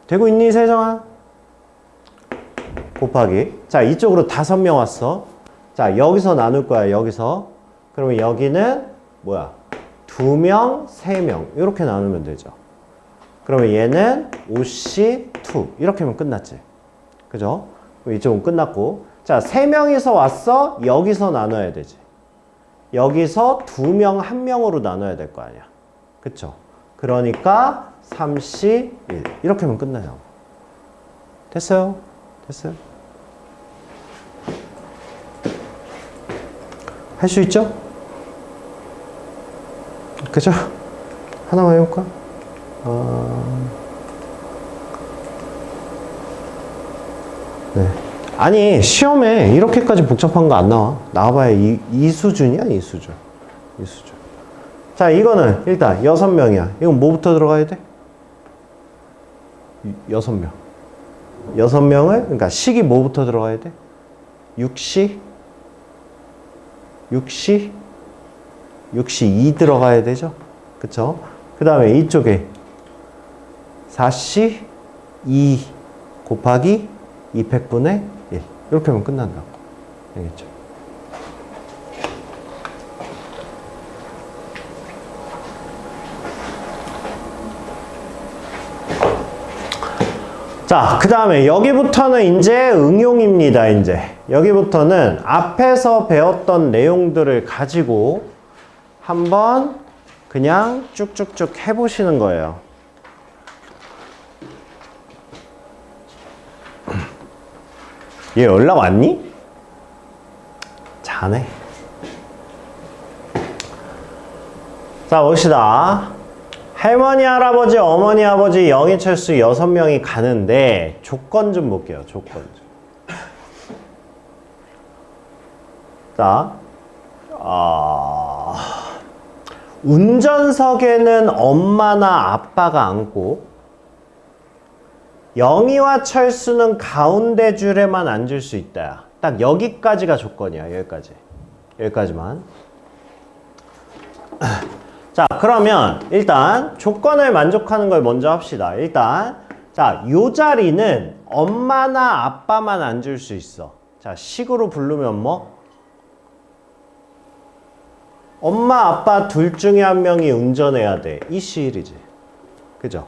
되고 있니, 세정아? 곱하기. 자, 이쪽으로 5명 왔어. 자, 여기서 나눌 거야, 여기서. 그러면 여기는 뭐야? 2명, 3명. 이렇게 나누면 되죠. 그러면 얘는 5C2. 이렇게 하면 끝났지. 그죠? 그럼 이쪽은 끝났고. 자, 3명이서 왔어. 여기서 나눠야 되지. 여기서 2명, 1명으로 나눠야 될 거 아니야. 그쵸? 그러니까 3C1. 이렇게 하면 끝나요. 됐어요? 됐어요? 할 수 있죠? 그죠? 하나만 해볼까? 네. 아니, 시험에 이렇게까지 복잡한 거 안 나와. 나와봐야 이 수준이야, 이 수준. 이 수준. 자, 이거는 일단 6명이야. 이건 뭐부터 들어가야 돼? 6명. 6명을, 그러니까 식이 뭐부터 들어가야 돼? 6시? 6시? 6시 2 들어가야 되죠? 그쵸? 그 다음에 이쪽에 4시 2 곱하기 200분의 1. 이렇게 하면 끝난다고. 알겠죠? 자, 그 다음에 여기부터는 이제 응용입니다, 이제. 여기부터는 앞에서 배웠던 내용들을 가지고 한번 그냥 쭉쭉쭉 해보시는 거예요. 얘 연락 왔니? 자네. 자, 봅시다. 할머니, 할아버지, 어머니, 아버지, 영희철수 6명이 가는데 조건 좀 볼게요. 조건 좀. 자, 운전석에는 엄마나 아빠가 앉고 영희와 철수는 가운데 줄에만 앉을 수 있다. 딱 여기까지가 조건이야. 여기까지. 여기까지만. 자, 그러면 일단 조건을 만족하는 걸 먼저 합시다. 일단 자, 요 자리는 엄마나 아빠만 앉을 수 있어. 자, 식으로 부르면 뭐? 엄마, 아빠 둘 중에 한 명이 운전해야 돼. 이 시일이지. 그죠?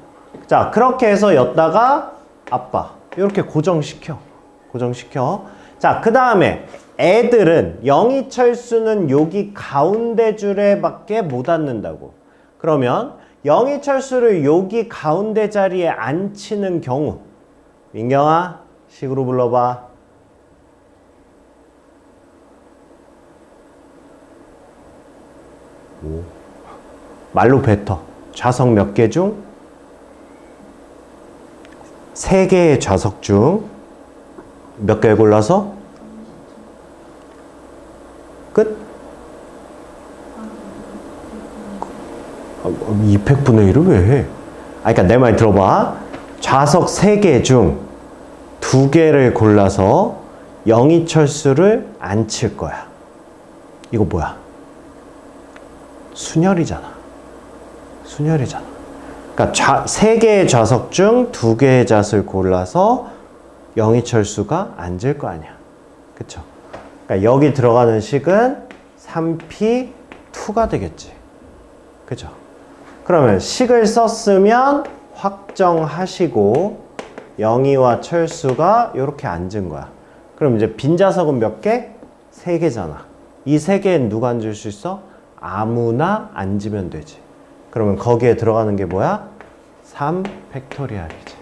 자, 그렇게 해서 였다가 아빠. 이렇게 고정시켜. 고정시켜. 자, 그 다음에 애들은 영희철수는 여기 가운데 줄에 밖에 못 앉는다고. 그러면 영희철수를 여기 가운데 자리에 앉히는 경우 민경아 식으로 불러봐. 오. 말로 뱉어. 좌석 몇 개 중? 3개의 좌석 중 몇 개 골라서? 끝? 200분의 1을 왜 해? 그러니까 내 말 들어봐. 좌석 3개 중 2개를 골라서 영희철수를 앉힐 거야. 이거 뭐야? 순열이잖아. 순열이잖아. 그러니까 3개의 좌석 중 2개의 좌석을 골라서 영희철수가 앉을 거 아니야. 그쵸? 그러니까 여기 들어가는 식은 3P2가 되겠지. 그죠? 그러면 식을 썼으면 확정하시고 영희와 철수가 이렇게 앉은 거야. 그럼 이제 빈 좌석은 몇 개? 3개잖아. 이 3개엔 누가 앉을 수 있어? 아무나 앉으면 되지. 그러면 거기에 들어가는 게 뭐야? 3 팩토리얼이지.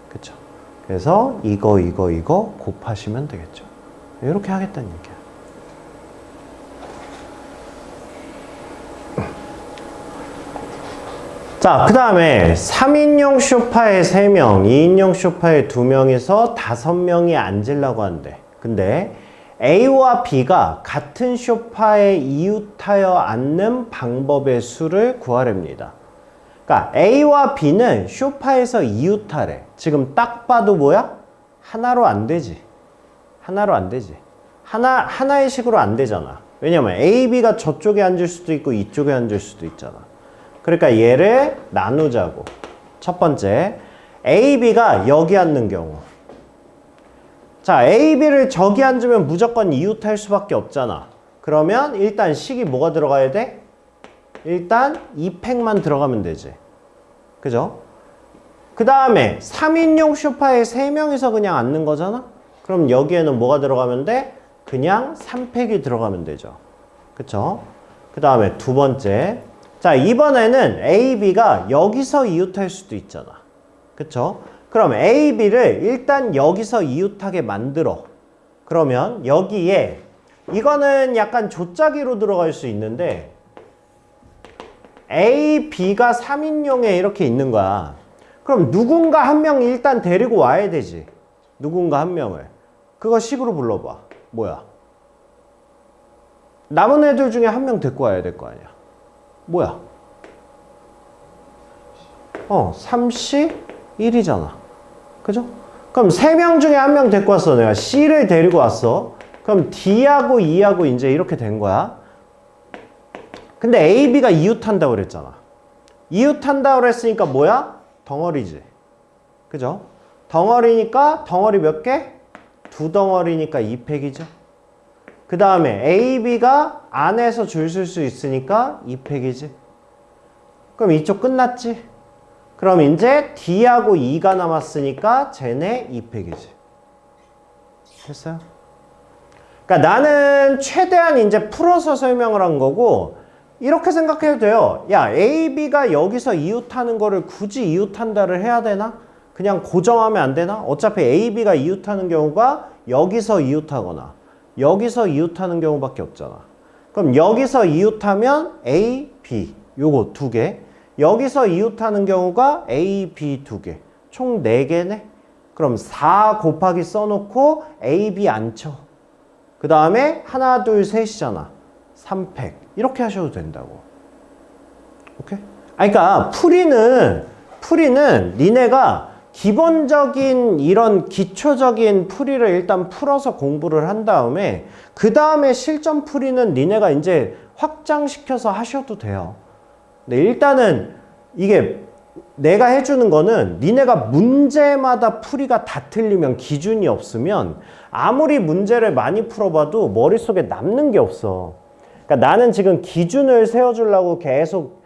그쵸? 그래서 이거 곱하시면 되겠죠. 이렇게 하겠다는 얘기야. 자, 그 다음에 3인용 소파에 3명, 2인용 소파에 2명에서 5명이 앉으려고 하는데, 근데 A와 B가 같은 소파에 이웃하여 앉는 방법의 수를 구하랍니다. 그러니까 A와 B는 소파에서 이웃하래. 지금 딱 봐도 뭐야? 하나로 안 되지. 하나로 안 되지. 하나의 식으로 안 되잖아. 왜냐면 A, B가 저쪽에 앉을 수도 있고 이쪽에 앉을 수도 있잖아. 그러니까 얘를 나누자고. 첫 번째, A, B가 여기 앉는 경우. 자, A, B를 저기 앉으면 무조건 이웃할 수밖에 없잖아. 그러면 일단 식이 뭐가 들어가야 돼? 일단 2팩만 들어가면 되지. 그죠? 그 다음에 3인용 소파에 3명이서 그냥 앉는 거잖아? 그럼 여기에는 뭐가 들어가면 돼? 그냥 3팩이 들어가면 되죠. 그쵸? 그 다음에 두 번째. 자, 이번에는 A, B가 여기서 이웃할 수도 있잖아. 그쵸? 그럼 A, B를 일단 여기서 이웃하게 만들어. 그러면 여기에 이거는 약간 조짜기로 들어갈 수 있는데 A, B가 3인용에 이렇게 있는 거야. 그럼 누군가 한 명 일단 데리고 와야 되지. 누군가 한 명을. 그거 식으로 불러봐. 뭐야? 남은 애들 중에 한 명 데리고 와야 될 거 아니야. 뭐야? 3C 1이잖아. 그죠? 그럼 3명 중에 한 명 데리고 왔어. 내가 C를 데리고 왔어. 그럼 D하고 E하고 이제 이렇게 된 거야. 근데 A, B가 이웃한다고 그랬잖아. 이웃한다고 그랬으니까 뭐야? 덩어리지. 그죠? 덩어리니까 덩어리 몇 개? 2덩어리니까 2팩이죠. 그 다음에 A, B가 안에서 줄 쓸 수 있으니까 2팩이지. 그럼 이쪽 끝났지? 그럼 이제 D하고 E가 남았으니까 쟤네 2팩이지. 됐어요? 그러니까 나는 최대한 이제 풀어서 설명을 한 거고, 이렇게 생각해도 돼요. 야, A, B가 여기서 이웃하는 거를 굳이 이웃한다를 해야 되나? 그냥 고정하면 안 되나? 어차피 A, B가 이웃하는 경우가 여기서 이웃하거나 여기서 이웃하는 경우밖에 없잖아. 그럼 여기서 이웃하면 A, B 요거 2개. 여기서 이웃하는 경우가 A, B 2개. 총 4개네. 그럼 4 곱하기 써놓고 A, B 안 쳐. 그 다음에 하나, 둘, 셋이잖아. 3팩. 이렇게 하셔도 된다고. 오케이? 그러니까 풀이는 니네가 기본적인 이런 기초적인 풀이를 일단 풀어서 공부를 한 다음에 그 다음에 실전 풀이는 니네가 이제 확장시켜서 하셔도 돼요. 근데 일단은 이게 내가 해주는 거는 니네가 문제마다 풀이가 다 틀리면 기준이 없으면 아무리 문제를 많이 풀어봐도 머릿속에 남는 게 없어. 그러니까 나는 지금 기준을 세워주려고 계속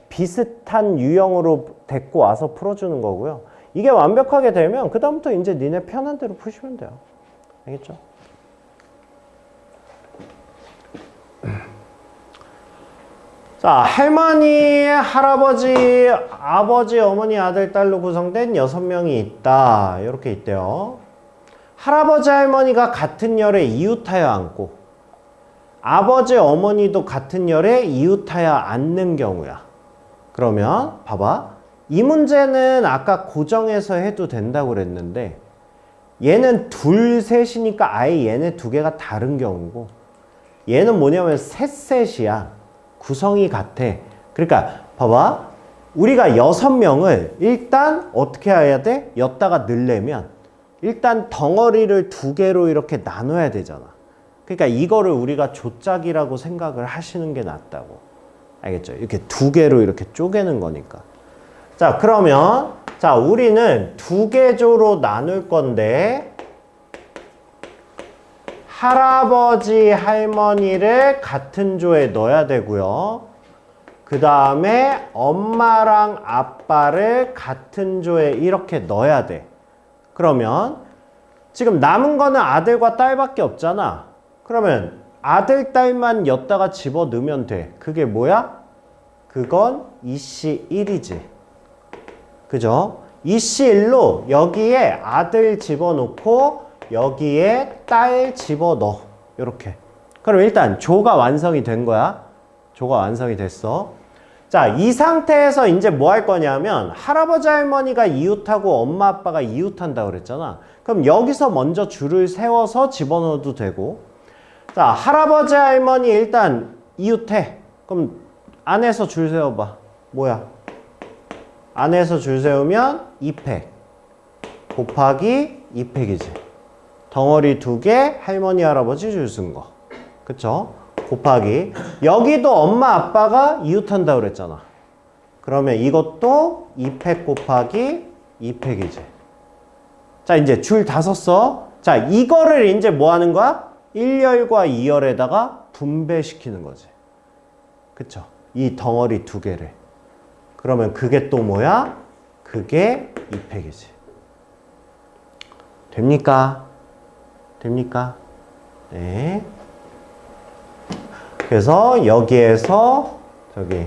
비슷한 유형으로 데리고 와서 풀어주는 거고요. 이게 완벽하게 되면 그 다음부터 이제 니네 편한 대로 푸시면 돼요. 알겠죠? 자, 할머니, 할아버지, 아버지, 어머니, 아들, 딸로 구성된 6명이 있다. 이렇게 있대요. 할아버지, 할머니가 같은 열에 이웃하여 앉고 아버지, 어머니도 같은 열에 이웃하여 앉는 경우야. 그러면 봐봐. 이 문제는 아까 고정해서 해도 된다고 그랬는데 얘는 둘, 셋이니까 아예 얘네 두 개가 다른 경우고 얘는 뭐냐면 셋셋이야. 구성이 같아. 그러니까 봐봐. 우리가 6명을 일단 어떻게 해야 돼? 였다가 넣으려면 일단 덩어리를 2개로 이렇게 나눠야 되잖아. 그러니까 이거를 우리가 조짝이라고 생각을 하시는 게 낫다고. 알겠죠? 이렇게 2개로 이렇게 쪼개는 거니까. 자, 그러면 자, 우리는 2개 조로 나눌 건데 할아버지, 할머니를 같은 조에 넣어야 되고요. 그 다음에 엄마랑 아빠를 같은 조에 이렇게 넣어야 돼. 그러면 지금 남은 거는 아들과 딸밖에 없잖아. 그러면 아들, 딸만 였다가 집어 넣으면 돼. 그게 뭐야? 그건 2C1이지. 그죠? 2C1로 여기에 아들 집어넣고 여기에 딸 집어넣어. 이렇게. 그럼 일단 조가 완성이 된 거야. 조가 완성이 됐어. 자, 이 상태에서 이제 뭐 할 거냐면 할아버지, 할머니가 이웃하고 엄마, 아빠가 이웃한다고 그랬잖아. 그럼 여기서 먼저 줄을 세워서 집어넣어도 되고 자, 할아버지, 할머니 일단 이웃해. 그럼 안에서 줄 세워봐. 뭐야? 안에서 줄 세우면 2팩 곱하기 2팩이지. 덩어리 2개, 할머니, 할아버지 줄 쓴 거. 그쵸? 곱하기. 여기도 엄마, 아빠가 이웃한다고 그랬잖아. 그러면 이것도 2팩 곱하기 2팩이지. 자, 이제 줄 다 섰어. 자, 이거를 이제 뭐 하는 거야? 1열과 2열에다가 분배시키는 거지. 그쵸? 이 덩어리 2개를. 그러면 그게 또 뭐야? 그게 2팩이지. 됩니까? 됩니까? 네. 그래서 여기에서 저기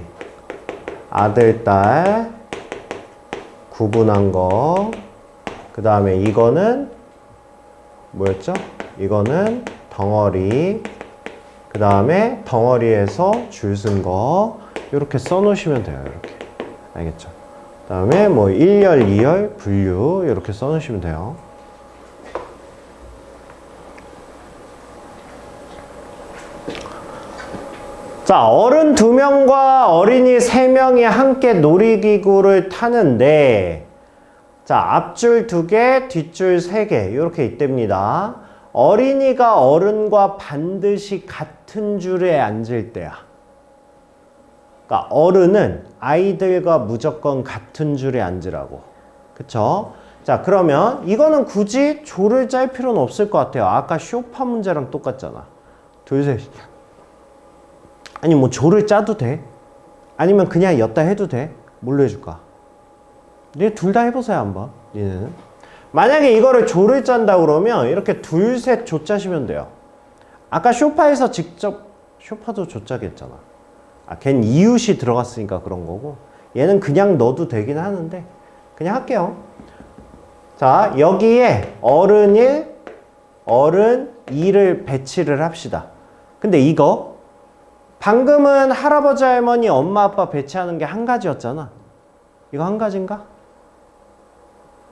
아들, 딸 구분한 거. 그 다음에 이거는 뭐였죠? 이거는 덩어리. 그 다음에 덩어리에서 줄 쓴 거. 이렇게 써놓으시면 돼요. 이렇게. 알겠죠? 그 다음에 뭐 1열, 2열, 분류. 이렇게 써놓으시면 돼요. 자, 어른 2명과 어린이 3명이 함께 놀이기구를 타는데 자, 앞줄 2개, 뒷줄 3개 이렇게 있답니다. 어린이가 어른과 반드시 같은 줄에 앉을 때야. 그러니까 어른은 아이들과 무조건 같은 줄에 앉으라고. 그쵸? 자, 그러면 이거는 굳이 조를 짤 필요는 없을 것 같아요. 아까 쇼파 문제랑 똑같잖아. 둘, 셋. 아니 뭐 조를 짜도 돼. 아니면 그냥 였다 해도 돼. 뭘로 해줄까? 네, 둘 다 해보세요 한번. 얘는 만약에 이거를 조를 짠다 그러면 이렇게 둘, 셋 조 짜시면 돼요. 아까 쇼파에서 직접 쇼파도 조 짜겠잖아. 아, 걘 이웃이 들어갔으니까 그런 거고 얘는 그냥 넣어도 되긴 하는데 그냥 할게요. 자, 여기에 어른 1, 어른 2를 배치를 합시다. 근데 이거 방금은 할아버지, 할머니, 엄마, 아빠 배치하는 게 한 가지였잖아. 이거 한 가지인가?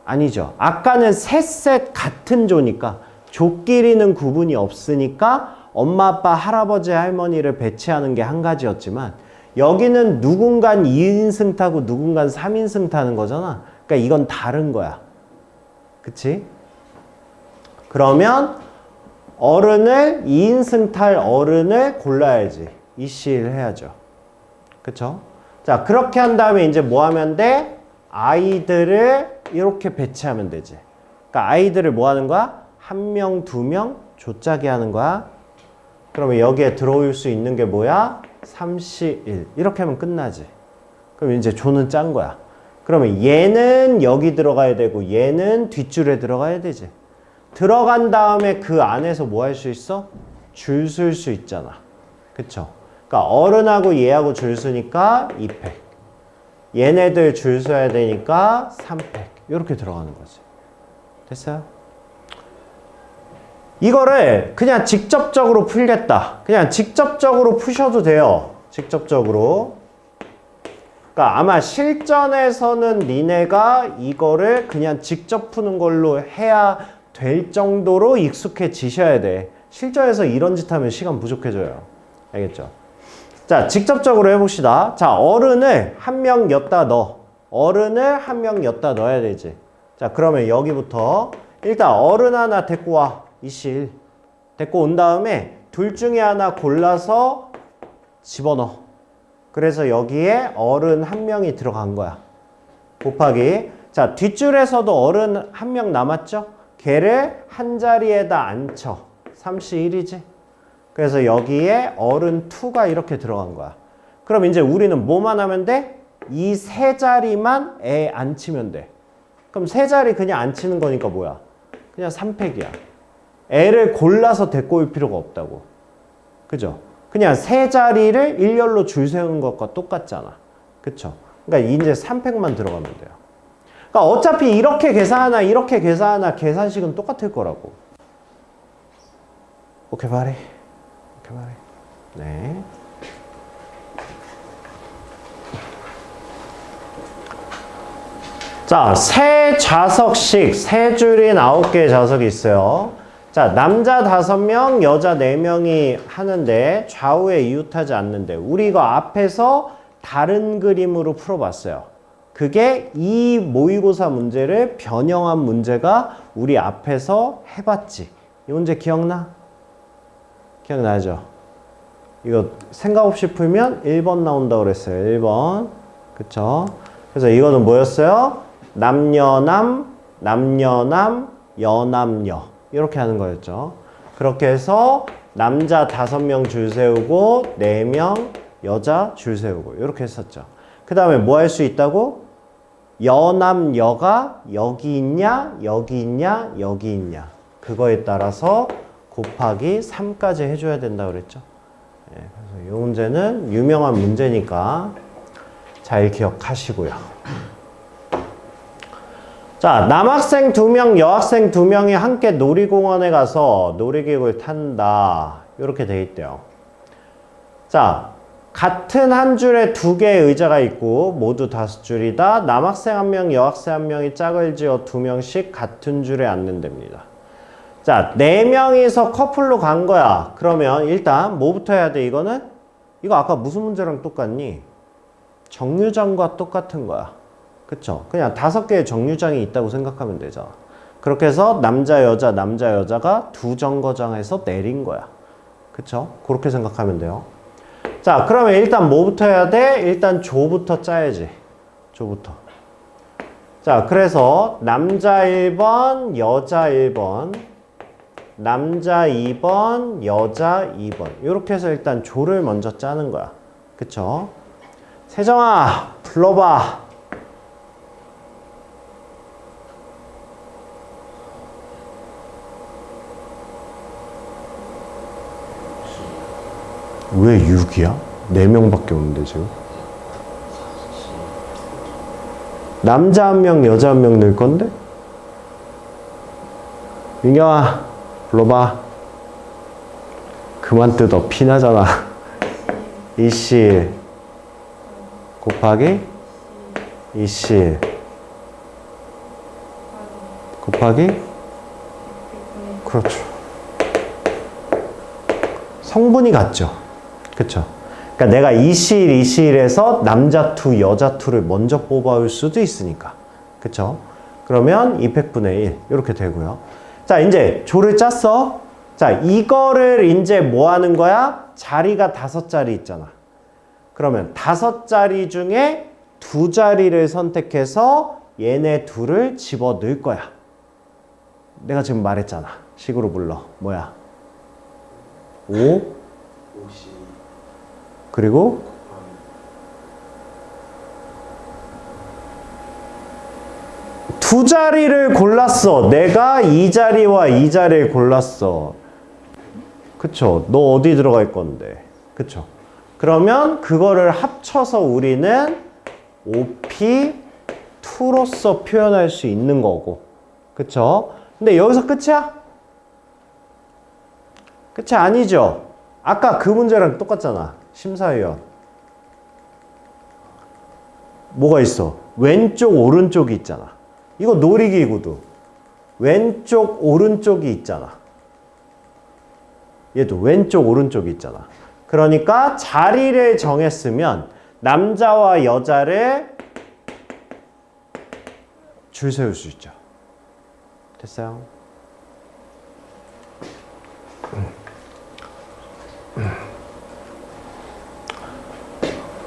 아니죠. 아까는 셋 같은 조니까 조끼리는 구분이 없으니까 엄마, 아빠, 할아버지, 할머니를 배치하는 게 한 가지였지만 여기는 누군간 2인승 타고 누군간 3인승 타는 거잖아. 그러니까 이건 다른 거야. 그치? 그러면 어른을 2인승 탈 어른을 골라야지. 이씨를 해야죠. 그쵸? 자, 그렇게 한 다음에 이제 뭐 하면 돼? 아이들을 이렇게 배치하면 되지. 그러니까 아이들을 뭐 하는 거야? 1명, 2명 조짜기 하는 거야. 그러면 여기에 들어올 수 있는 게 뭐야? 3C1. 이렇게 하면 끝나지. 그럼 이제 조는 짠 거야. 그러면 얘는 여기 들어가야 되고 얘는 뒷줄에 들어가야 되지. 들어간 다음에 그 안에서 뭐 할 수 있어? 줄 쓸 수 있잖아. 그쵸? 그러니까 어른하고 얘하고 줄 서니까 2팩. 얘네들 줄 서야 되니까 3팩. 이렇게 들어가는 거지. 됐어요? 이거를 그냥 직접적으로 풀겠다. 그냥 직접적으로 푸셔도 돼요. 직접적으로. 그러니까 아마 실전에서는 니네가 이거를 그냥 직접 푸는 걸로 해야 될 정도로 익숙해지셔야 돼. 실전에서 이런 짓 하면 시간 부족해져요. 알겠죠? 자, 직접적으로 해봅시다. 자, 어른을 한 명 엿다 넣어. 어른을 한 명 엿다 넣어야 되지. 자, 그러면 여기부터 일단 어른 하나 데리고 와. 이실. 데리고 온 다음에 둘 중에 하나 골라서 집어넣어. 그래서 여기에 어른 한 명이 들어간 거야. 곱하기. 자, 뒷줄에서도 어른 한 명 남았죠? 걔를 한 자리에다 앉혀. 3C1이지. 그래서 여기에 어른 2가 이렇게 들어간 거야. 그럼 이제 우리는 뭐만 하면 돼? 이 세 자리만 애 앉히면 돼. 그럼 세 자리 그냥 앉히는 거니까 뭐야? 그냥 3팩이야. 애를 골라서 데리고 올 필요가 없다고. 그죠? 그냥 세 자리를 일렬로 줄 세우는 것과 똑같잖아. 그쵸? 그러니까 이제 3팩만 들어가면 돼요. 그러니까 어차피 이렇게 계산하나 이렇게 계산하나 계산식은 똑같을 거라고. 오케이 바리. 오케이 바리. 네. 자, 세 좌석씩 세 줄인 9개의 좌석이 있어요. 자, 남자 5명, 여자 4명이 하는데 좌우에 이웃하지 않는데 우리 이거 앞에서 다른 그림으로 풀어봤어요. 그게 이 모의고사 문제를 변형한 문제가 우리 앞에서 해봤지. 이 문제 기억나? 기억나죠? 이거 생각 없이 풀면 1번 나온다고 그랬어요. 1번. 그쵸? 그래서 이거는 뭐였어요? 남녀남, 남녀남, 여남여. 이렇게 하는 거였죠. 그렇게 해서 남자 5명 줄 세우고 4명 여자 줄 세우고 이렇게 했었죠. 그 다음에 뭐 할 수 있다고? 여남여가 여기 있냐 여기 있냐 여기 있냐 그거에 따라서 곱하기 3까지 해줘야 된다고 그랬죠. 예, 그래서 이 문제는 유명한 문제니까 잘 기억하시고요. 자, 남학생 2명, 여학생 2명이 함께 놀이공원에 가서 놀이기구를 탄다. 이렇게 돼 있대요. 자, 같은 한 줄에 2개의 의자가 있고 모두 5줄이다. 남학생 1명, 여학생 1명이 짝을 지어 2명씩 같은 줄에 앉는답니다. 자, 4명이서 커플로 간 거야. 그러면 일단 뭐부터 해야 돼, 이거는? 이거 아까 무슨 문제랑 똑같니? 정류장과 똑같은 거야. 그쵸? 그냥 5개의 정류장이 있다고 생각하면 되잖아. 그렇게 해서 남자, 여자가 2정거장에서 내린 거야. 그쵸? 그렇게 생각하면 돼요. 자, 그러면 일단 뭐부터 해야 돼? 일단 조부터 짜야지. 조부터. 자, 그래서 남자 1번, 여자 1번, 남자 2번, 여자 2번. 이렇게 해서 일단 조를 먼저 짜는 거야. 그쵸? 세정아, 불러봐. 왜 6이야? 4명밖에 없는데 지금. 남자 1명, 여자 1명 늘 건데? 민경아, 불러봐. 그만 뜯어. 피나잖아. 이씨 곱하기 이씨 곱하기 그렇죠. 성분이 같죠. 그쵸? 그러니까 내가 이실에서 남자 2, 여자 2를 먼저 뽑아올 수도 있으니까. 그쵸? 그러면 2팩분의 1 이렇게 되고요. 자, 이제 조를 짰어. 자, 이거를 이제 뭐 하는 거야? 자리가 5자리 있잖아. 그러면 5자리 중에 2자리를 선택해서 얘네 둘을 집어 넣을 거야. 내가 지금 말했잖아. 식으로 불러. 뭐야? 5 그리고 두 자리를 골랐어. 내가 이 자리와 이 자리를 골랐어. 그쵸? 너 어디 들어갈 건데? 그쵸? 그러면 그거를 합쳐서 우리는 OP2로서 표현할 수 있는 거고. 그쵸? 근데 여기서 끝이야? 끝이 아니죠? 아까 그 문제랑 똑같잖아. 심사위원. 뭐가 있어? 왼쪽, 오른쪽이 있잖아. 이거 놀이기구도 왼쪽, 오른쪽이 있잖아. 얘도 왼쪽, 오른쪽이 있잖아. 그러니까 자리를 정했으면 남자와 여자를 줄 세울 수 있죠. 됐어요?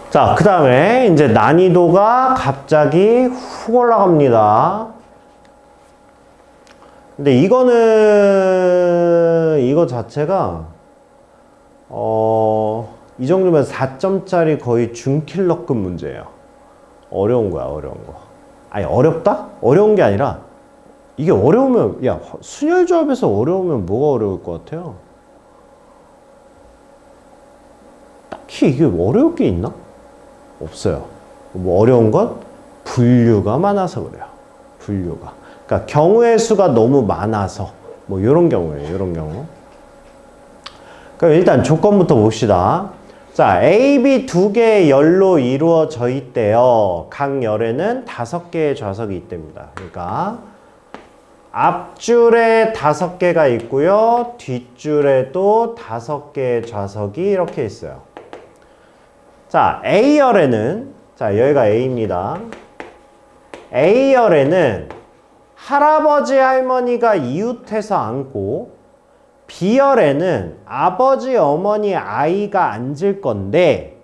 자, 그 다음에 이제 난이도가 갑자기 훅 올라갑니다. 근데 이거 자체가 이 정도면 4점짜리 거의 준킬러급 문제예요. 어려운 거야, 어려운 거. 아니, 어렵다? 어려운 게 아니라 이게 어려우면, 야, 순열조합에서 어려우면 뭐가 어려울 것 같아요? 딱히 이게 어려울 게 있나? 없어요. 뭐 어려운 건 분류가 많아서 그래요. 분류가. 그러니까 경우의 수가 너무 많아서 뭐 이런 경우예요. 이런 경우. 그럼 일단 조건부터 봅시다. 자, A, B 두 개의 열로 이루어져 있대요. 각 열에는 5개의 좌석이 있답니다. 그러니까 앞줄에 5개가 있고요. 뒷줄에도 5개의 좌석이 이렇게 있어요. 자, A열에는, 자, 여기가 A입니다. A열에는 할아버지, 할머니가 이웃해서 앉고, B열에는 아버지, 어머니, 아이가 앉을 건데,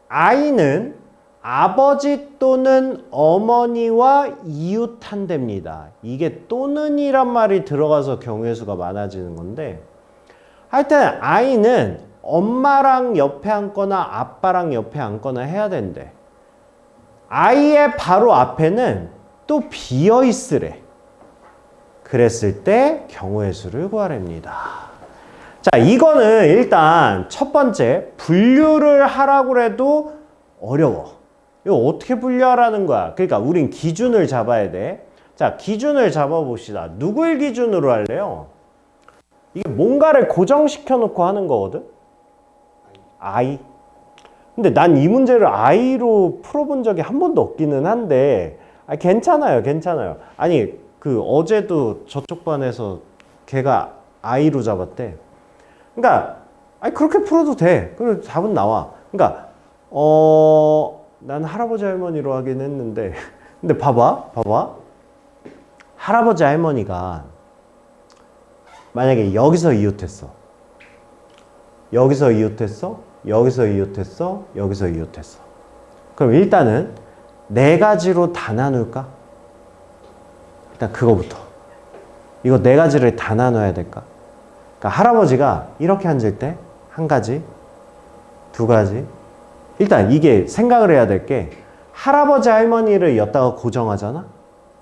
아이는 아버지 또는 어머니와 이웃한답니다. 이게 또는이란 말이 들어가서 경우의 수가 많아지는 건데, 하여튼 아이는 엄마랑 옆에 앉거나 아빠랑 옆에 앉거나 해야 된대. 아이의 바로 앞에는 또 비어 있으래. 그랬을 때 경우의 수를 구하랍니다. 자, 이거는 일단 첫 번째 분류를 하라고 해도 어려워. 이거 어떻게 분류하라는 거야? 그러니까 우린 기준을 잡아야 돼. 자, 기준을 잡아봅시다. 누구를 기준으로 할래요? 이게 뭔가를 고정시켜 놓고 하는 거거든? 아이. 근데 난 이 문제를 아이로 풀어본 적이 한 번도 없기는 한데, 괜찮아요, 괜찮아요. 아니, 그 어제도 저쪽 반에서 걔가 아이로 잡았대. 그러니까, 그렇게 풀어도 돼. 그리고 답은 나와. 그러니까, 난 할아버지 할머니로 하긴 했는데, 근데 봐봐. 할아버지 할머니가 만약에 여기서 이웃했어. 여기서 이웃했어. 여기서 이웃했어. 여기서 이웃했어. 그럼 일단은 4가지로 다 나눌까? 일단 그거부터. 이거 4가지를 다 나눠야 될까? 그러니까 할아버지가 이렇게 앉을 때 1가지, 2가지. 일단 이게 생각을 해야 될 게 할아버지 할머니를 엿다가 고정하잖아?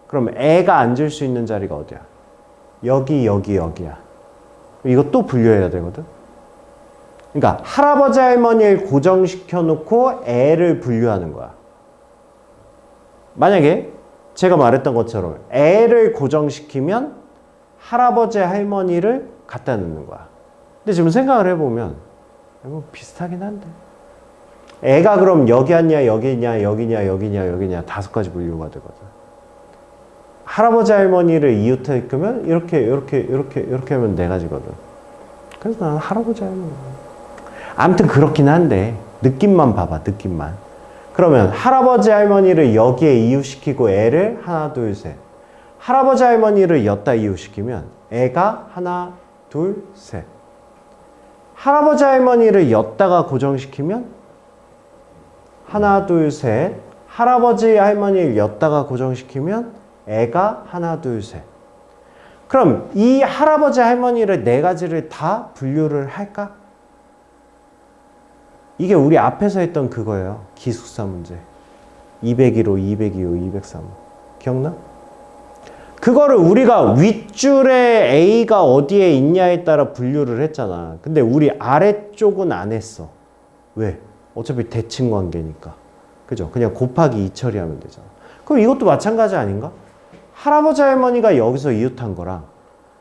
그럼 애가 앉을 수 있는 자리가 어디야? 여기, 여기, 여기야. 이거 또 분류해야 되거든? 그러니까 할아버지 할머니를 고정시켜 놓고 애를 분류하는 거야. 만약에 제가 말했던 것처럼 애를 고정시키면 할아버지 할머니를 갖다 놓는 거야. 근데 지금 생각을 해보면 뭐 비슷하긴 한데 애가 그럼 여기 앉냐 여기냐 여기냐 여기냐 여기냐 5가지 분류가 되거든. 할아버지 할머니를 이웃시키면 이렇게 하면 4가지거든. 그래서 나는 할아버지 할머니. 아무튼 그렇긴 한데 느낌만 봐봐, 느낌만. 그러면 할아버지 할머니를 여기에 이웃시키고 애를 하나 둘 셋. 할아버지 할머니를 엿다 이웃시키면 애가 하나 둘 셋. 할아버지 할머니를 엿다가 고정시키면 하나 둘 셋. 할아버지 할머니를 엿다가 고정시키면 애가 하나 둘 셋. 그럼 이 할아버지 할머니를 4가지를 다 분류를 할까? 이게 우리 앞에서 했던 그거예요. 기숙사 문제. 201호, 202호, 203호. 기억나? 그거를 우리가 윗줄에 A가 어디에 있냐에 따라 분류를 했잖아. 근데 우리 아래쪽은 안 했어. 왜? 어차피 대칭 관계니까. 그죠? 그냥 곱하기 2 처리하면 되잖아. 그럼 이것도 마찬가지 아닌가? 할아버지 할머니가 여기서 이웃한 거랑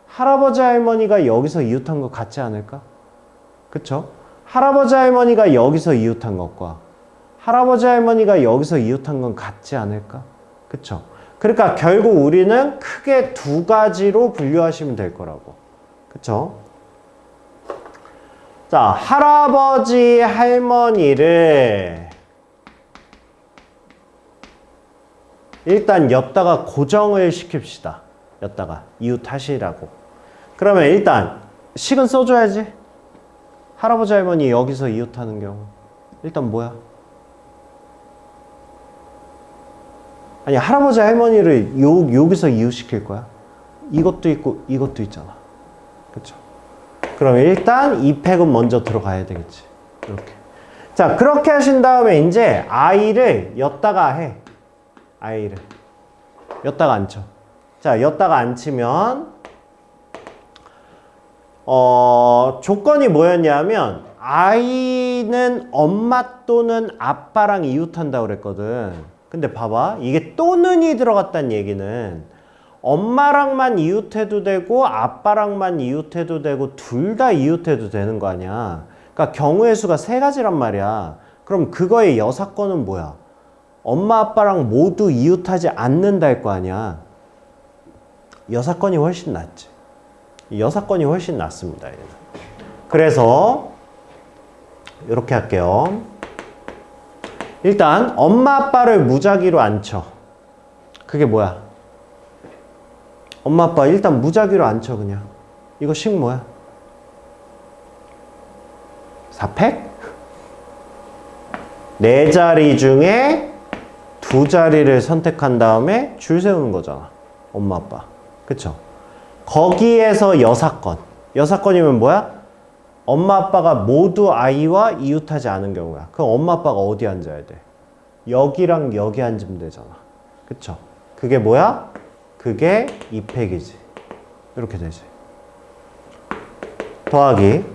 할아버지 할머니가 여기서 이웃한 거 같지 않을까? 그쵸? 할아버지 할머니가 여기서 이웃한 것과 할아버지 할머니가 여기서 이웃한 건 같지 않을까? 그쵸? 그러니까 결국 우리는 크게 두 가지로 분류하시면 될 거라고. 그쵸? 자, 할아버지 할머니를 일단 엿다가 고정을 시킵시다. 엿다가 이웃하시라고. 그러면 일단 식은 써줘야지. 할아버지 할머니 여기서 이웃하는 경우 일단 뭐야? 아니 할아버지 할머니를 여기서 이웃시킬 거야. 이것도 있고 이것도 있잖아. 그쵸? 그러면 일단 이 팩은 먼저 들어가야 되겠지. 이렇게. 자, 그렇게 하신 다음에 이제 I를 엿다가 해. I를. 엿다가 앉혀. 자, 엿다가 앉히면 조건이 뭐였냐면 I는 엄마 또는 아빠랑 이웃한다고 그랬거든. 근데 봐봐. 이게 또는이 들어갔다는 얘기는 엄마랑만 이웃해도 되고 아빠랑만 이웃해도 되고 둘 다 이웃해도 되는 거 아니야. 그러니까 경우의 수가 세 가지란 말이야. 그럼 그거의 여사건은 뭐야? 엄마 아빠랑 모두 이웃하지 않는다 할 거 아니야. 여사건이 훨씬 낫지. 여사건이 훨씬 낫습니다. 얘는. 그래서 이렇게 할게요. 일단 엄마 아빠를 무작위로 앉혀. 그게 뭐야? 엄마 아빠 일단 무작위로 앉혀 그냥. 이거 식 뭐야? 4팩? 4자리 중에 2자리를 선택한 다음에 줄 세우는 거잖아. 엄마 아빠. 그쵸? 거기에서 여사건. 여사건이면 뭐야? 엄마 아빠가 모두 아이와 이웃하지 않은 경우야. 그럼 엄마 아빠가 어디 앉아야 돼? 여기랑 여기 앉으면 되잖아. 그쵸? 그게 뭐야? 그게 2팩이지. 이렇게 되지. 더하기.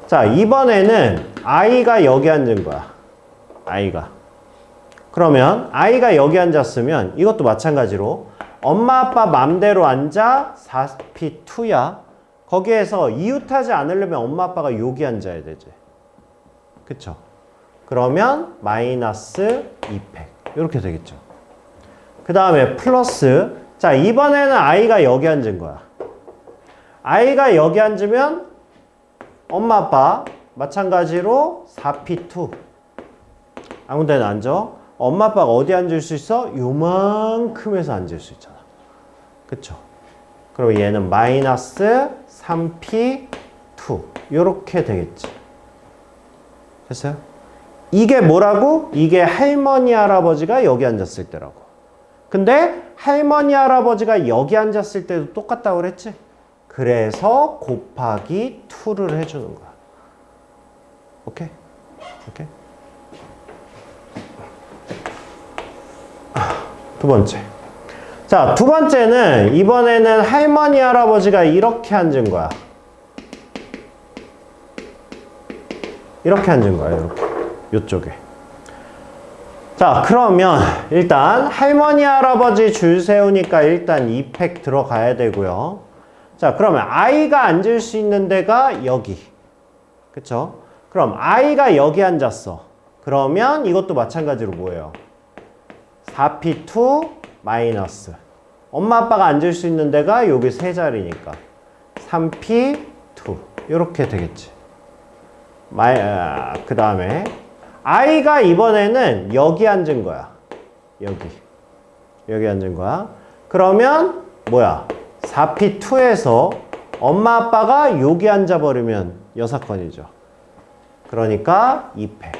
자, 이번에는 아이가 여기 앉은 거야. 아이가. 그러면 아이가 여기 앉았으면 이것도 마찬가지로 엄마 아빠 맘대로 앉아 4P2야. 거기에서 이웃하지 않으려면 엄마 아빠가 여기 앉아야 되지. 그쵸? 그러면 마이너스 2팩. 이렇게 되겠죠. 그 다음에 플러스. 자, 이번에는 아이가 여기 앉은 거야. 아이가 여기 앉으면 엄마 아빠 마찬가지로 4P2 아무 데나 앉아. 엄마 아빠가 어디 앉을 수 있어? 요만큼에서 앉을 수 있잖아. 그쵸? 그럼 얘는 마이너스 3P2 요렇게 되겠지. 됐어요? 이게 뭐라고? 이게 할머니 할아버지가 여기 앉았을 때라고. 근데 할머니 할아버지가 여기 앉았을 때도 똑같다고 그랬지? 그래서 곱하기 2를 해주는 거야. 오케이? 오케이? 두 번째. 자, 두 번째는 이번에는 할머니 할아버지가 이렇게 앉은 거야. 이렇게 앉은 거야. 이렇게. 요쪽에. 자, 그러면 일단 할머니 할아버지 줄 세우니까 일단 2팩 들어가야 되고요. 자, 그러면 아이가 앉을 수 있는 데가 여기. 그쵸? 그럼 아이가 여기 앉았어. 그러면 이것도 마찬가지로 뭐예요? 4P2 마이너스. 엄마 아빠가 앉을 수 있는 데가 여기 세 자리니까 3P2 이렇게 되겠지. 그 다음에 아이가 이번에는 여기 앉은 거야. 여기 앉은 거야. 그러면 뭐야? 4P2에서 엄마 아빠가 여기 앉아버리면 여사건이죠. 그러니까 2팩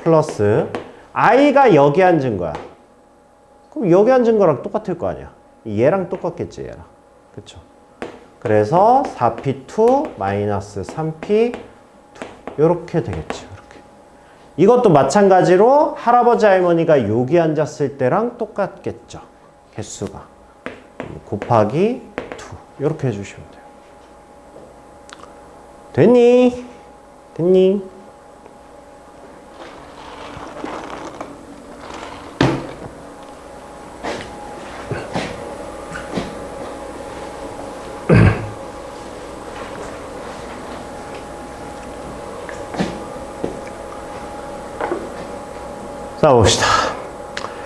플러스 아이가 여기 앉은 거야. 그럼 여기 앉은 거랑 똑같을 거 아니야. 얘랑 똑같겠지, 얘랑. 그쵸? 그래서 4P2 마이너스 3P2 요렇게 되겠지. 이렇게. 이것도 마찬가지로 할아버지 할머니가 여기 앉았을 때랑 똑같겠죠. 개수가. 곱하기 2 요렇게 해주시면 돼요. 됐니? 자, 봅시다.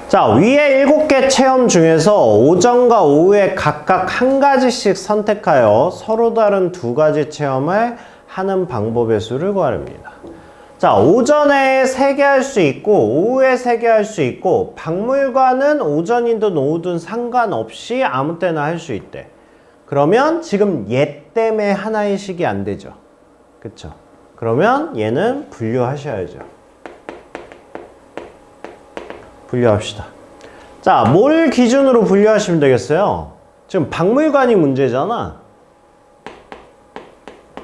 자, 위에 7개 체험 중에서 오전과 오후에 각각 한 가지씩 선택하여 서로 다른 2가지 체험을 하는 방법의 수를 구하랍니다. 자, 오전에 3개 할 수 있고 오후에 3개 할 수 있고 박물관은 오전이든 오후든 상관없이 아무 때나 할 수 있대. 그러면 지금 얘 때문에 하나의 식이 안 되죠. 그쵸? 그러면 얘는 분류하셔야죠. 분류합시다. 자, 뭘 기준으로 분류하시면 되겠어요? 지금 박물관이 문제잖아.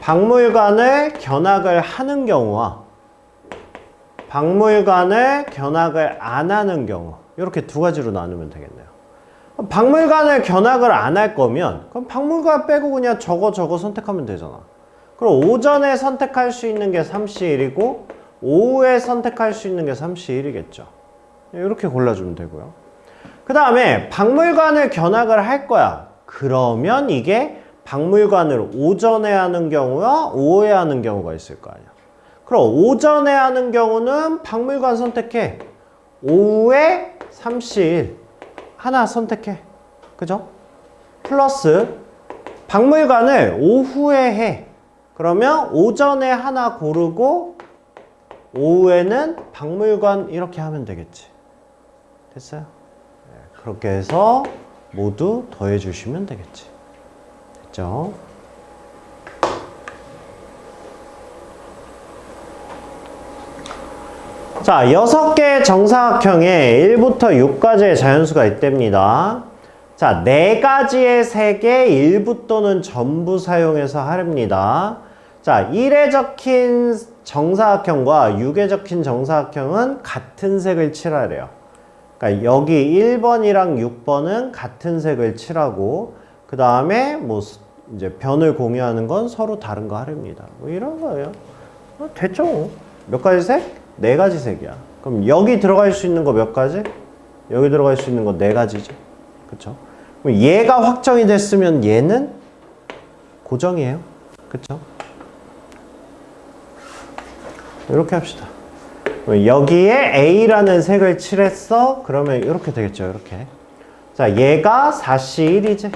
박물관을 견학을 하는 경우와 박물관을 견학을 안 하는 경우, 이렇게 2가지로 나누면 되겠네요. 박물관을 견학을 안 할 거면 그럼 박물관 빼고 그냥 저거 선택하면 되잖아. 그럼 오전에 선택할 수 있는 게 3C1이고 오후에 선택할 수 있는 게 3C1이겠죠. 이렇게 골라주면 되고요. 그 다음에 박물관을 견학을 할 거야. 그러면 이게 박물관을 오전에 하는 경우와 오후에 하는 경우가 있을 거 아니야. 그럼 오전에 하는 경우는 박물관 선택해. 오후에 3C1 하나 선택해. 그죠? 플러스 박물관을 오후에 해. 그러면 오전에 하나 고르고 오후에는 박물관 이렇게 하면 되겠지. 됐어요? 네, 그렇게 해서 모두 더해 주시면 되겠지. 됐죠? 자, 6개의 정사각형에 1부터 6까지의 자연수가 있답니다. 자, 4가지의 색의 일부 또는 전부 사용해서 하랍니다. 자, 1에 적힌 정사각형과 6에 적힌 정사각형은 같은 색을 칠하래요. 그러니까 여기 1번이랑 6번은 같은 색을 칠하고 그 다음에 뭐 이제 변을 공유하는 건 서로 다른 거 하랍니다. 뭐 이런 거예요. 됐죠? 몇 가지 색? 4가지 색이야. 그럼 여기 들어갈 수 있는 거 몇 가지? 여기 들어갈 수 있는 거 4가지죠. 그쵸? 그럼 얘가 확정이 됐으면 얘는 고정이에요. 그쵸? 이렇게 합시다. 여기에 A라는 색을 칠했어. 그러면 이렇게 되겠죠. 이렇게. 자, 얘가 4C1이지.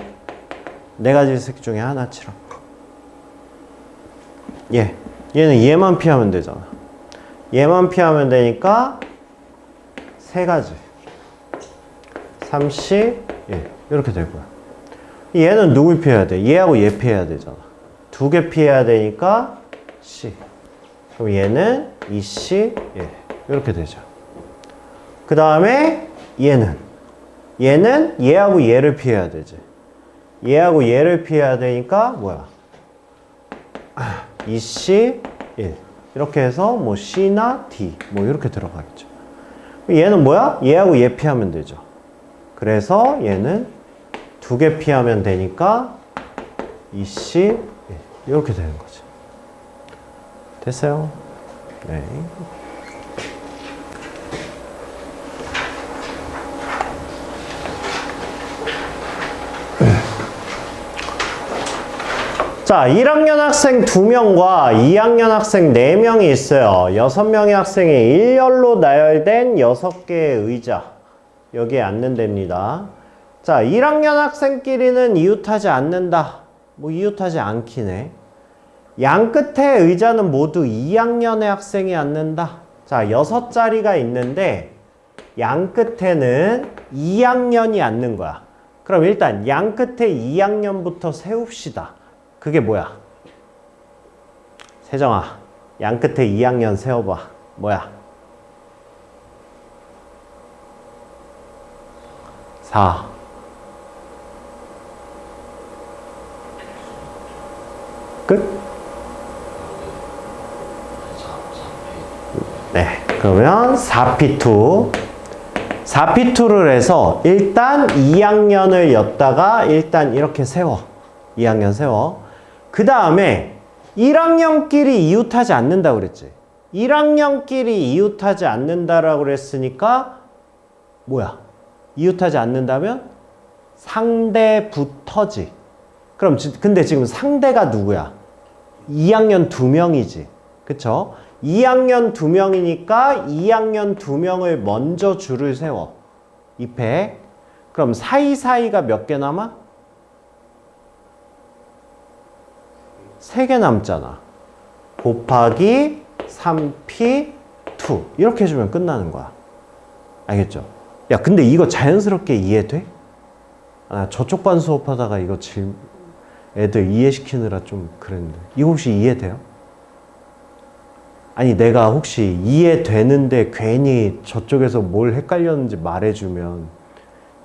4가지 색 중에 하나 칠어. 얘는 얘만 피하면 되잖아. 얘만 피하면 되니까 3가지. 3C1 이렇게 되고요. 얘는 누굴 피해야 돼? 얘하고 얘 피해야 되잖아. 2개 피해야 되니까 C. 그럼 얘는 2C1 이렇게 되죠. 그 다음에 얘는 얘하고 얘를 피해야 되지. 얘하고 얘를 피해야 되니까 뭐야? 2C1 이렇게 해서 뭐 C나 D 뭐 이렇게 들어가겠죠. 얘는 뭐야? 얘하고 얘 피하면 되죠. 그래서 얘는 2개 피하면 되니까 2C 이렇게 되는 거죠. 됐어요? 네. 자, 1학년 학생 2명과 2학년 학생 4명이 있어요. 6명의 학생이 일렬로 나열된 6개의 의자. 여기에 앉는답니다. 자, 1학년 학생끼리는 이웃하지 않는다. 뭐 이웃하지 않긴 해. 양 끝에 의자는 모두 2학년의 학생이 앉는다. 자, 6자리가 있는데 양 끝에는 2학년이 앉는 거야. 그럼 일단 양 끝에 2학년부터 세웁시다. 그게 뭐야? 세정아, 양 끝에 2학년 세워봐. 뭐야? 4. 끝? 네, 그러면 4P2. 4P2를 해서 일단 2학년을 였다가 일단 이렇게 세워. 2학년 세워. 그 다음에 1학년끼리 이웃하지 않는다고 그랬지. 1학년끼리 이웃하지 않는다라고 그랬으니까 뭐야? 이웃하지 않는다면 상대부터지. 그럼 근데 지금 상대가 누구야? 2학년 2명이지. 그쵸? 2학년 2명이니까 2학년 2명을 먼저 줄을 세워. 2팩. 그럼 사이사이가 몇 개 남아? 3개 남잖아. 곱하기 3p2 이렇게 해주면 끝나는 거야. 알겠죠? 야, 근데 이거 자연스럽게 이해돼? 아, 저쪽 반 수업하다가 이거 애들 이해시키느라 좀 그랬는데 이거 혹시 이해돼요? 아니 내가 혹시 이해되는데 괜히 저쪽에서 뭘 헷갈렸는지 말해주면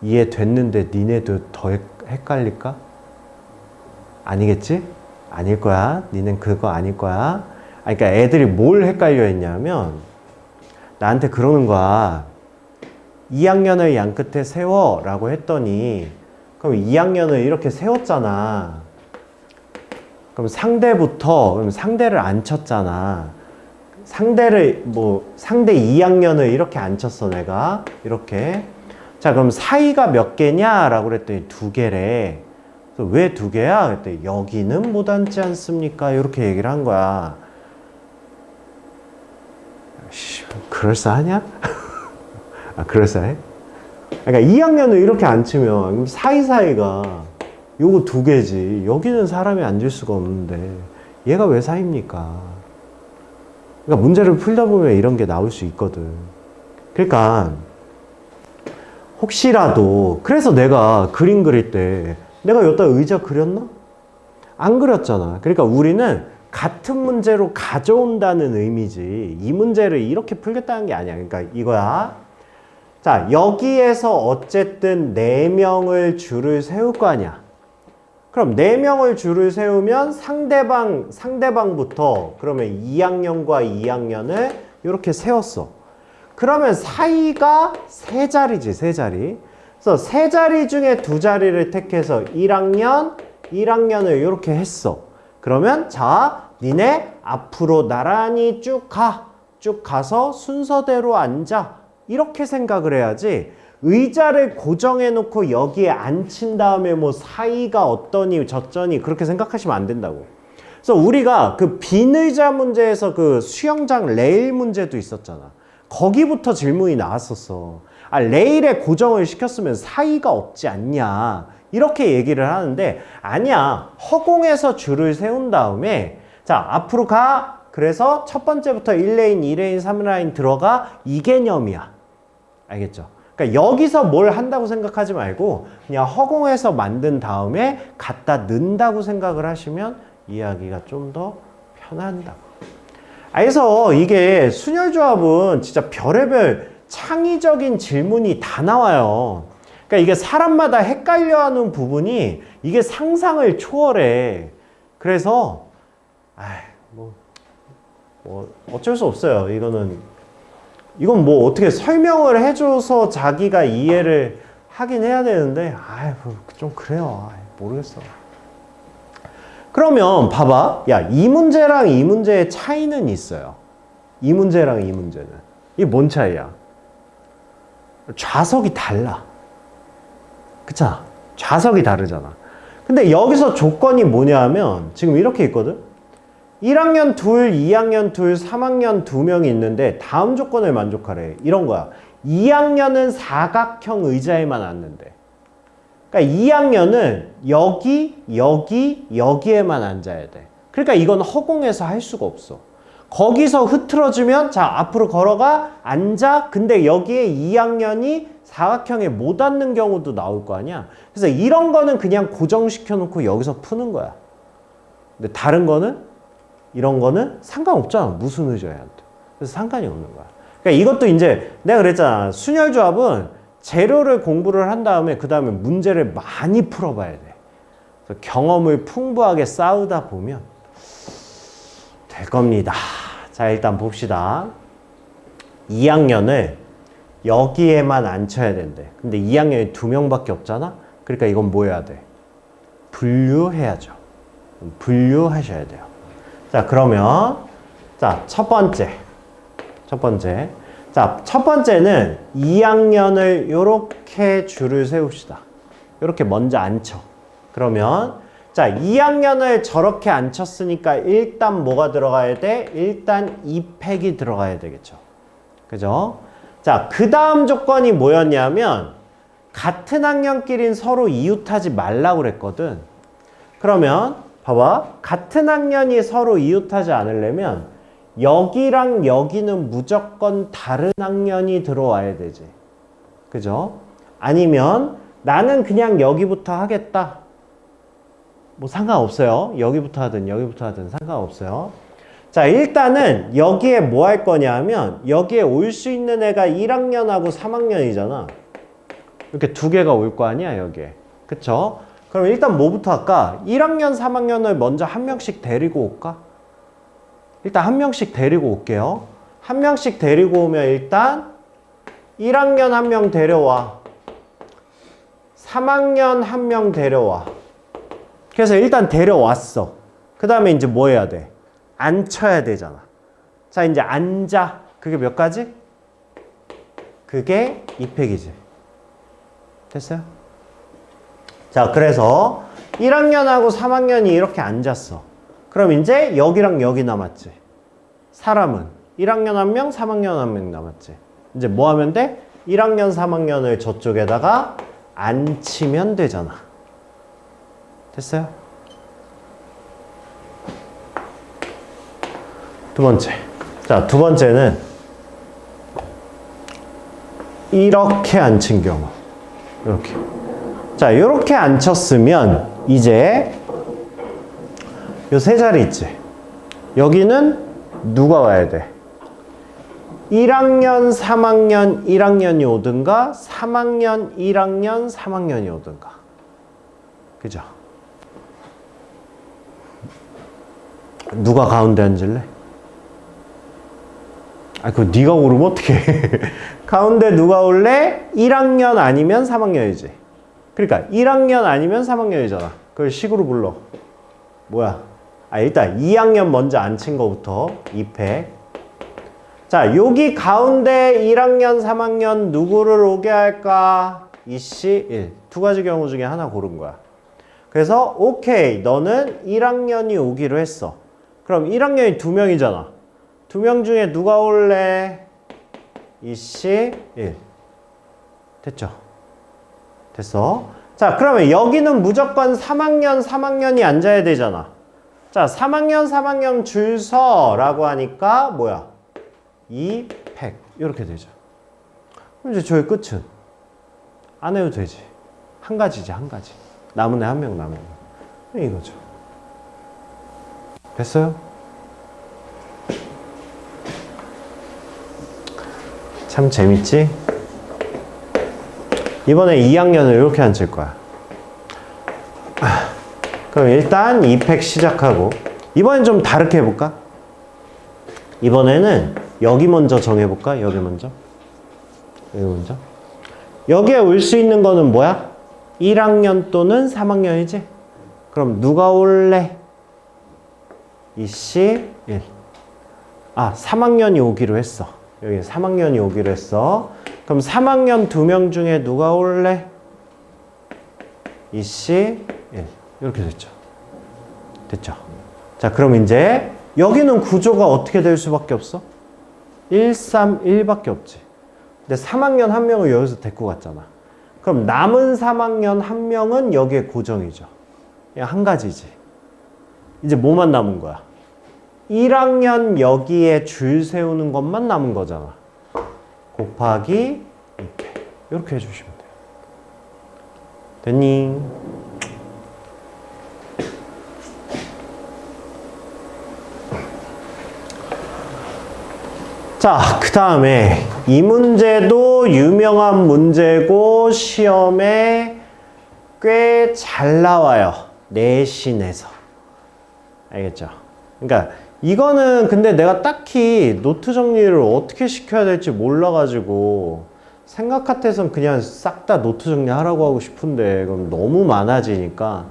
이해됐는데 니네도 더 헷갈릴까? 아니겠지? 아닐 거야. 니넨 그거 아닐 거야. 아니, 그러니까 애들이 뭘 헷갈려 했냐면 나한테 그러는 거야. 2학년을 양 끝에 세워 라고 했더니 그럼 2학년을 이렇게 세웠잖아. 그럼 그럼 상대를 안 쳤잖아. 상대 2학년을 이렇게 안 쳤어 내가. 이렇게. 자, 그럼 사이가 몇 개냐? 라고 그랬더니 2개래. 그래서 왜 2개야? 그랬더니 여기는 못 앉지 않습니까? 이렇게 얘기를 한 거야. 그럴싸하냐? 아, 그럴싸해? 그러니까 2학년을 이렇게 앉히면 사이사이가 요거 2개지. 여기는 사람이 앉을 수가 없는데 얘가 왜 사이입니까? 그러니까 문제를 풀다 보면 이런 게 나올 수 있거든. 그러니까 혹시라도 그래서 내가 그림 그릴 때 내가 여기다 의자 그렸나? 안 그렸잖아. 그러니까 우리는 같은 문제로 가져온다는 의미지 이 문제를 이렇게 풀겠다는 게 아니야. 그러니까 이거야. 자, 여기에서 어쨌든 4명을 줄을 세울 거 아니야. 그럼 4명을 줄을 세우면 상대방부터 그러면 2학년과 2학년을 이렇게 세웠어. 그러면 사이가 3자리지, 3자리. 그래서 3자리 중에 2자리를 택해서 1학년을 이렇게 했어. 그러면 자, 니네 앞으로 나란히 쭉 가. 쭉 가서 순서대로 앉아. 이렇게 생각을 해야지. 의자를 고정해 놓고 여기에 앉힌 다음에 뭐 사이가 어떠니 저쩌니 그렇게 생각하시면 안 된다고. 그래서 우리가 그 빈 의자 문제에서 그 수영장 레일 문제도 있었잖아. 거기부터 질문이 나왔었어. 아, 레일에 고정을 시켰으면 사이가 없지 않냐. 이렇게 얘기를 하는데 아니야. 허공에서 줄을 세운 다음에 자, 앞으로 가. 그래서 첫 번째부터 1레인, 2레인, 3레인 들어가. 이 개념이야. 알겠죠? 그러니까 여기서 뭘 한다고 생각하지 말고 그냥 허공에서 만든 다음에 갖다 넣는다고 생각을 하시면 이해하기가 좀 더 편한다고. 그래서 이게 순혈조합은 진짜 별의별 창의적인 질문이 다 나와요. 그러니까 이게 사람마다 헷갈려하는 부분이 이게 상상을 초월해. 그래서 어쩔 수 없어요. 이건 뭐 어떻게 설명을 해줘서 자기가 이해를 하긴 해야 되는데 좀 그래요. 모르겠어. 그러면 봐봐. 야, 이 문제랑 이 문제의 차이는 있어요. 이 문제랑 이 문제는. 이게 뭔 차이야? 좌석이 달라. 그쵸? 좌석이 다르잖아. 근데 여기서 조건이 뭐냐면 지금 이렇게 있거든? 1학년 둘, 2학년 둘, 3학년 2명이 있는데 다음 조건을 만족하래. 이런 거야. 2학년은 사각형 의자에만 앉는데. 그러니까 2학년은 여기에만 앉아야 돼. 그러니까 이건 허공에서 할 수가 없어. 거기서 흐트러지면 자, 앞으로 걸어가, 앉아. 근데 여기에 2학년이 사각형에 못 앉는 경우도 나올 거 아니야. 그래서 이런 거는 그냥 고정시켜 놓고 여기서 푸는 거야. 근데 다른 거는 이런 거는 상관없잖아. 무슨 의자야. 그래서 상관이 없는 거야. 그러니까 이것도 이제 내가 그랬잖아. 순혈조합은 재료를 공부를 한 다음에 그 다음에 문제를 많이 풀어봐야 돼. 그래서 경험을 풍부하게 쌓으다 보면 될 겁니다. 자, 일단 봅시다. 2학년을 여기에만 앉혀야 된대. 근데 2학년이 2명밖에 없잖아. 그러니까 이건 뭐 해야 돼? 분류해야죠. 분류하셔야 돼요. 자, 그러면 자, 첫 번째. 자, 첫 번째는 2학년을 이렇게 줄을 세웁시다. 이렇게 먼저 앉혀. 그러면 자, 2학년을 저렇게 안 쳤으니까 일단 뭐가 들어가야 돼? 일단 2팩이 들어가야 되겠죠. 그죠? 자, 그 다음 조건이 뭐였냐면 같은 학년끼리는 서로 이웃하지 말라고 그랬거든. 그러면 봐봐. 같은 학년이 서로 이웃하지 않으려면 여기랑 여기는 무조건 다른 학년이 들어와야 되지. 그죠? 아니면 나는 그냥 여기부터 하겠다. 뭐 상관없어요. 여기부터 하든 여기부터 하든 상관없어요. 자, 일단은 여기에 뭐 할 거냐면 여기에 올 수 있는 애가 1학년하고 3학년이잖아. 이렇게 두 개가 올 거 아니야, 여기에. 그쵸? 그럼 일단 뭐부터 할까? 1학년, 3학년을 먼저 한 명씩 데리고 올까? 일단 한 명씩 데리고 올게요. 한 명씩 데리고 오면 일단 1학년 한 명 데려와. 3학년 한 명 데려와. 그래서 일단 데려왔어. 그 다음에 이제 뭐 해야 돼? 앉혀야 되잖아. 자, 이제 앉아. 그게 몇 가지? 그게 2팩이지. 됐어요? 자, 그래서 1학년하고 3학년이 이렇게 앉았어. 그럼 이제 여기랑 여기 남았지. 사람은 1학년 한 명, 3학년 한 명 남았지. 이제 뭐 하면 돼? 1학년, 3학년을 저쪽에다가 앉히면 되잖아. 됐어요? 두 번째. 자, 두 번째는 이렇게 앉힌 경우. 이렇게. 자, 이렇게 앉혔으면 이제 요 세 자리 있지. 여기는 누가 와야 돼? 1학년, 3학년, 1학년이 오든가 3학년, 1학년, 3학년이 오든가. 그죠? 누가 가운데 앉을래? 아, 그거 네가 고르면 어떡해. 가운데 누가 올래? 1학년 아니면 3학년이지. 그러니까 1학년 아니면 3학년이잖아. 그걸 식으로 불러. 뭐야? 아, 일단 2학년 먼저 앉힌 거부터 2팩. 자, 여기 가운데 1학년, 3학년 누구를 오게 할까? 2씨 1. 두 가지 경우 중에 하나 고른 거야. 그래서 오케이, 너는 1학년이 오기로 했어. 그럼 1학년이 2명이잖아. 2명 중에 누가 올래? 2씨 1. 됐죠? 됐어. 자, 그러면 여기는 무조건 3학년, 3학년이 앉아야 되잖아. 자, 3학년, 3학년 줄 서라고 하니까 뭐야? 2팩. 이렇게 되죠. 그럼 이제 저희 끝은 안 해도 되지. 한 가지지, 한 가지. 남은 애 한 명 남은 애. 이거죠. 됐어요? 참 재밌지? 이번에 2학년을 이렇게 앉힐 거야. 그럼 일단 2팩 시작하고, 이번엔 좀 다르게 해볼까? 이번에는 여기 먼저 정해볼까? 여기 먼저. 여기 먼저. 여기에 올 수 있는 거는 뭐야? 1학년 또는 3학년이지? 그럼 누가 올래? 2씨 1. 아, 3학년이 오기로 했어. 여기 3학년이 오기로 했어. 그럼 3학년 2명 중에 누가 올래? 2씨 1. 이렇게 됐죠. 됐죠. 자, 그럼 이제 여기는 구조가 어떻게 될 수밖에 없어? 1, 3, 1밖에 없지. 근데 3학년 한 명을 여기서 데리고 갔잖아. 그럼 남은 3학년 한 명은 여기에 고정이죠. 그냥 한 가지지. 이제 뭐만 남은 거야? 1학년 여기에 줄 세우는 것만 남은 거잖아. 곱하기 2팩. 이렇게 해주시면 돼요. 됐니? 자, 그 다음에 이 문제도 유명한 문제고 시험에 꽤 잘 나와요. 내신에서. 알겠죠? 그러니까 이거는 근데 내가 딱히 노트 정리를 어떻게 시켜야 될지 몰라가지고 생각 같아서는 그냥 싹 다 노트 정리하라고 하고 싶은데 그럼 너무 많아지니까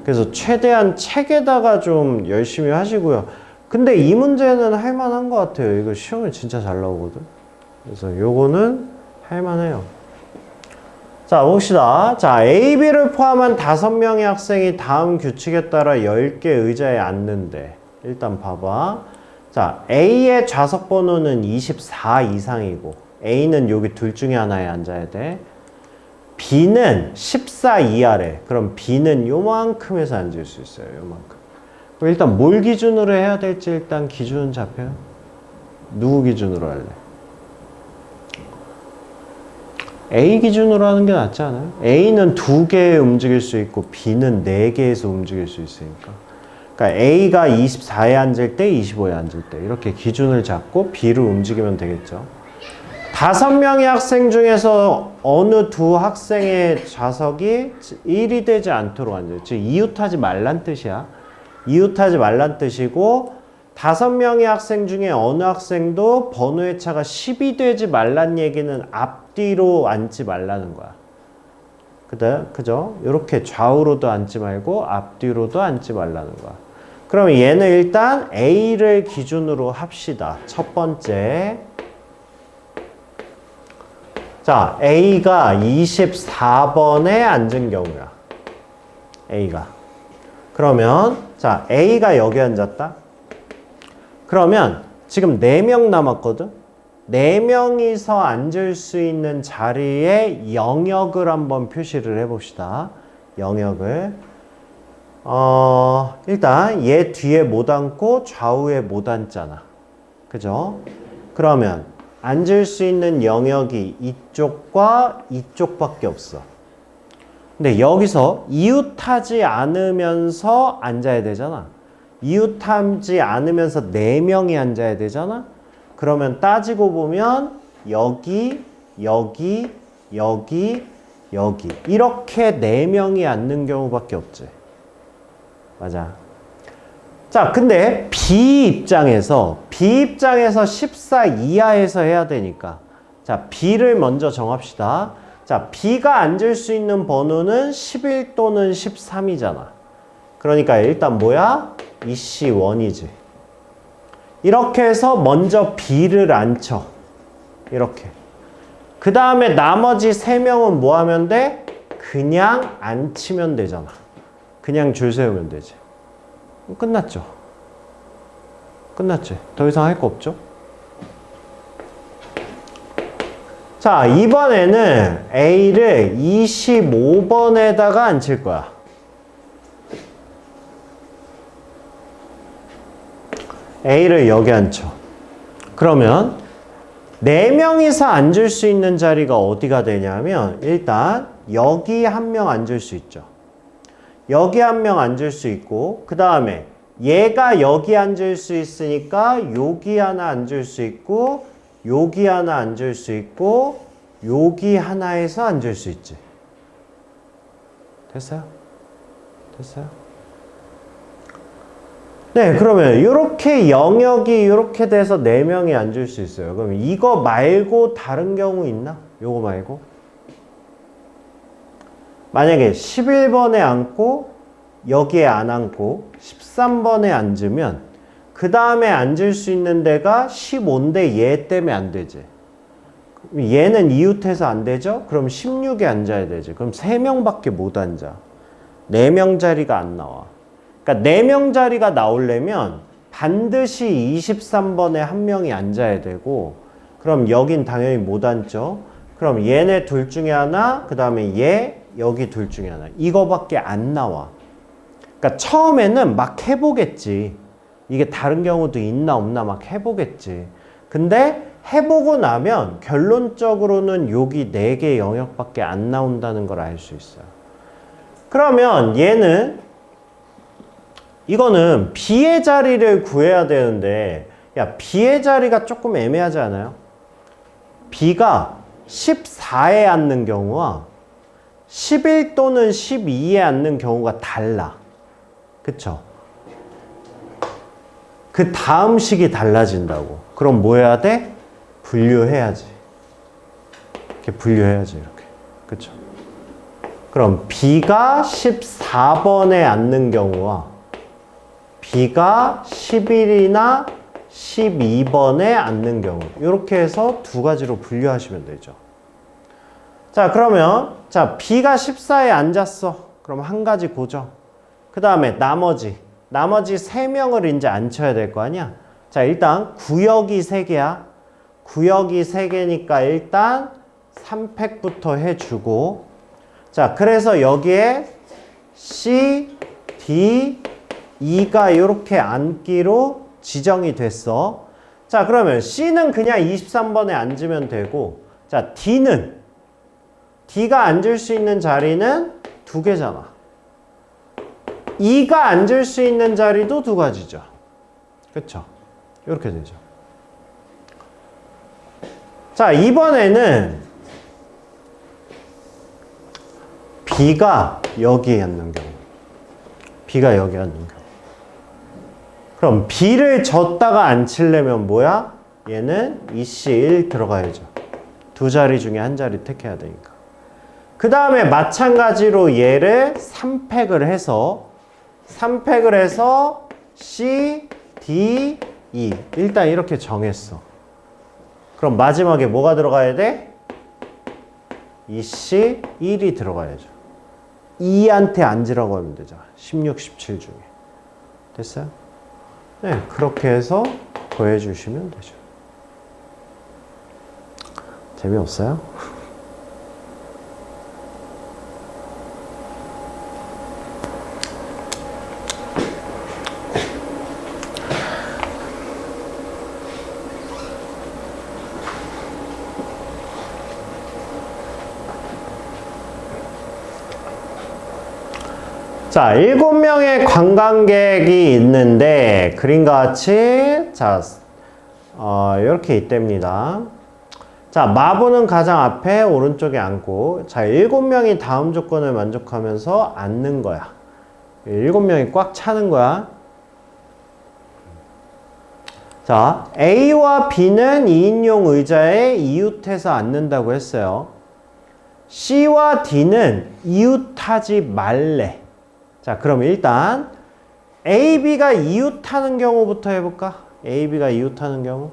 그래서 최대한 책에다가 좀 열심히 하시고요. 근데 이 문제는 할만한 것 같아요. 이거 시험에 진짜 잘 나오거든. 그래서 요거는 할만해요. 자, 봅시다. 자, A, B를 포함한 5명의 학생이 다음 규칙에 따라 10개 의자에 앉는데. 일단 봐봐. 자, A의 좌석 번호는 24 이상이고, A는 여기 둘 중에 하나에 앉아야 돼. B는 14 이하래. 그럼 B는 요만큼에서 앉을 수 있어요. 요만큼. 그럼 일단 뭘 기준으로 해야 될지 일단 기준은 잡혀요. 누구 기준으로 할래? A 기준으로 하는 게 낫지 않아요? A는 2개 움직일 수 있고 B는 4개에서 움직일 수 있으니까. 그러니까 A가 24에 앉을 때, 25에 앉을 때 이렇게 기준을 잡고 B를 움직이면 되겠죠. 5명의 학생 중에서 어느 두 학생의 좌석이 1이 되지 않도록 앉아요. 즉 이웃하지 말란 뜻이야. 이웃하지 말란 뜻이고 5명의 학생 중에 어느 학생도 번호의 차가 10이 되지 말란 얘기는 앞뒤로 앉지 말라는 거야. 그죠? 이렇게 좌우로도 앉지 말고 앞뒤로도 앉지 말라는 거야. 그럼 얘는 일단 A를 기준으로 합시다. 첫 번째. 자, A가 24번에 앉은 경우야. A가. 그러면, 자, A가 여기 앉았다. 그러면 지금 4명 남았거든? 4명이서 앉을 수 있는 자리에 영역을 한번 표시를 해봅시다. 영역을. 일단 얘 뒤에 못 앉고 좌우에 못 앉잖아. 그죠? 그러면 앉을 수 있는 영역이 이쪽과 이쪽밖에 없어. 근데 여기서 이웃하지 않으면서 앉아야 되잖아. 이웃하지 않으면서 4명이 앉아야 되잖아. 그러면 따지고 보면 여기, 여기, 여기, 여기 이렇게 4명이 앉는 경우밖에 없지. 맞아. 자, 근데 B 입장에서 14 이하에서 해야 되니까 자, B를 먼저 정합시다. 자, B가 앉을 수 있는 번호는 11 또는 13이잖아. 그러니까 일단 뭐야? EC1이지. 이렇게 해서 먼저 B를 앉혀. 이렇게. 그 다음에 나머지 3명은 뭐 하면 돼? 그냥 앉히면 되잖아. 그냥 줄 세우면 되지. 끝났죠. 끝났지. 더 이상 할 거 없죠. 자, 이번에는 A를 25번에다가 앉힐 거야. A를 여기 앉혀. 그러면 4명이서 앉을 수 있는 자리가 어디가 되냐면 일단 여기 1명 앉을 수 있죠. 여기 1명 앉을 수 있고 그 다음에 얘가 여기 앉을 수 있으니까 여기 하나 앉을 수 있고 여기 하나 앉을 수 있고 여기 하나에서 앉을 수 있지. 됐어요? 됐어요? 네, 그러면 이렇게 영역이 이렇게 돼서 4명이 앉을 수 있어요. 그럼 이거 말고 다른 경우 있나? 요거 말고? 만약에 11번에 앉고 여기에 안 앉고 13번에 앉으면 그 다음에 앉을 수 있는 데가 15인데 얘 때문에 안 되지. 얘는 이웃해서 안 되죠? 그럼 16에 앉아야 되지. 그럼 3명밖에 못 앉아. 4명 자리가 안 나와. 그러니까 4명 자리가 나오려면 반드시 23번에 1명이 앉아야 되고 그럼 여긴 당연히 못 앉죠. 그럼 얘네 둘 중에 하나, 그 다음에 얘, 여기 둘 중에 하나. 이거밖에 안 나와. 그러니까 처음에는 막 해보겠지. 이게 다른 경우도 있나 없나 막 해보겠지. 근데 해보고 나면 결론적으로는 여기 4개 영역밖에 안 나온다는 걸 알 수 있어요. 그러면 얘는 이거는 B의 자리를 구해야 되는데 야, B의 자리가 조금 애매하지 않아요? B가 14에 앉는 경우와 11 또는 12에 앉는 경우가 달라. 그쵸? 그 다음 식이 달라진다고. 그럼 뭐 해야 돼? 분류해야지. 이렇게 분류해야지, 이렇게. 그쵸? 그럼 B가 14번에 앉는 경우와 B가 11이나 12번에 앉는 경우. 이렇게 해서 두 가지로 분류하시면 되죠. 자, 그러면 자, B가 14에 앉았어. 그럼 한 가지 고정. 그 다음에 나머지 3명을 이제 앉혀야 될 거 아니야? 자, 일단 구역이 3개야. 구역이 3개니까 일단 3팩부터 해주고, 자, 그래서 여기에 C, D, E가 이렇게 앉기로 지정이 됐어. 자, 그러면 C는 그냥 23번에 앉으면 되고, 자, D가 앉을 수 있는 자리는 2개잖아. E가 앉을 수 있는 자리도 2가지죠. 그쵸? 이렇게 되죠. 자, 이번에는 B가 여기에 앉는 경우. B가 여기 앉는 경우. 그럼 B를 줬다가 앉히려면 뭐야? 얘는 EC1 들어가야죠. 2자리 중에 한 자리 택해야 되니까. 그 다음에 마찬가지로 얘를 3팩을 해서 C, D, E. 일단 이렇게 정했어. 그럼 마지막에 뭐가 들어가야 돼? EC1이 들어가야죠. 2한테 앉으라고 하면 되잖아. 16, 17 중에. 됐어요? 네, 그렇게 해서 더해주시면 되죠. 재미없어요? 자, 7명의 관광객이 있는데 그림과 같이 자, 이렇게 있답니다. 자, 마부는 가장 앞에 오른쪽에 앉고, 자, 7명이 다음 조건을 만족하면서 앉는 거야. 7명이 꽉 차는 거야. 자, A와 B는 2인용 의자에 이웃해서 앉는다고 했어요. C와 D는 이웃하지 말래. 자, 그럼 일단 A, B가 이웃하는 경우부터 해볼까? A, B가 이웃하는 경우.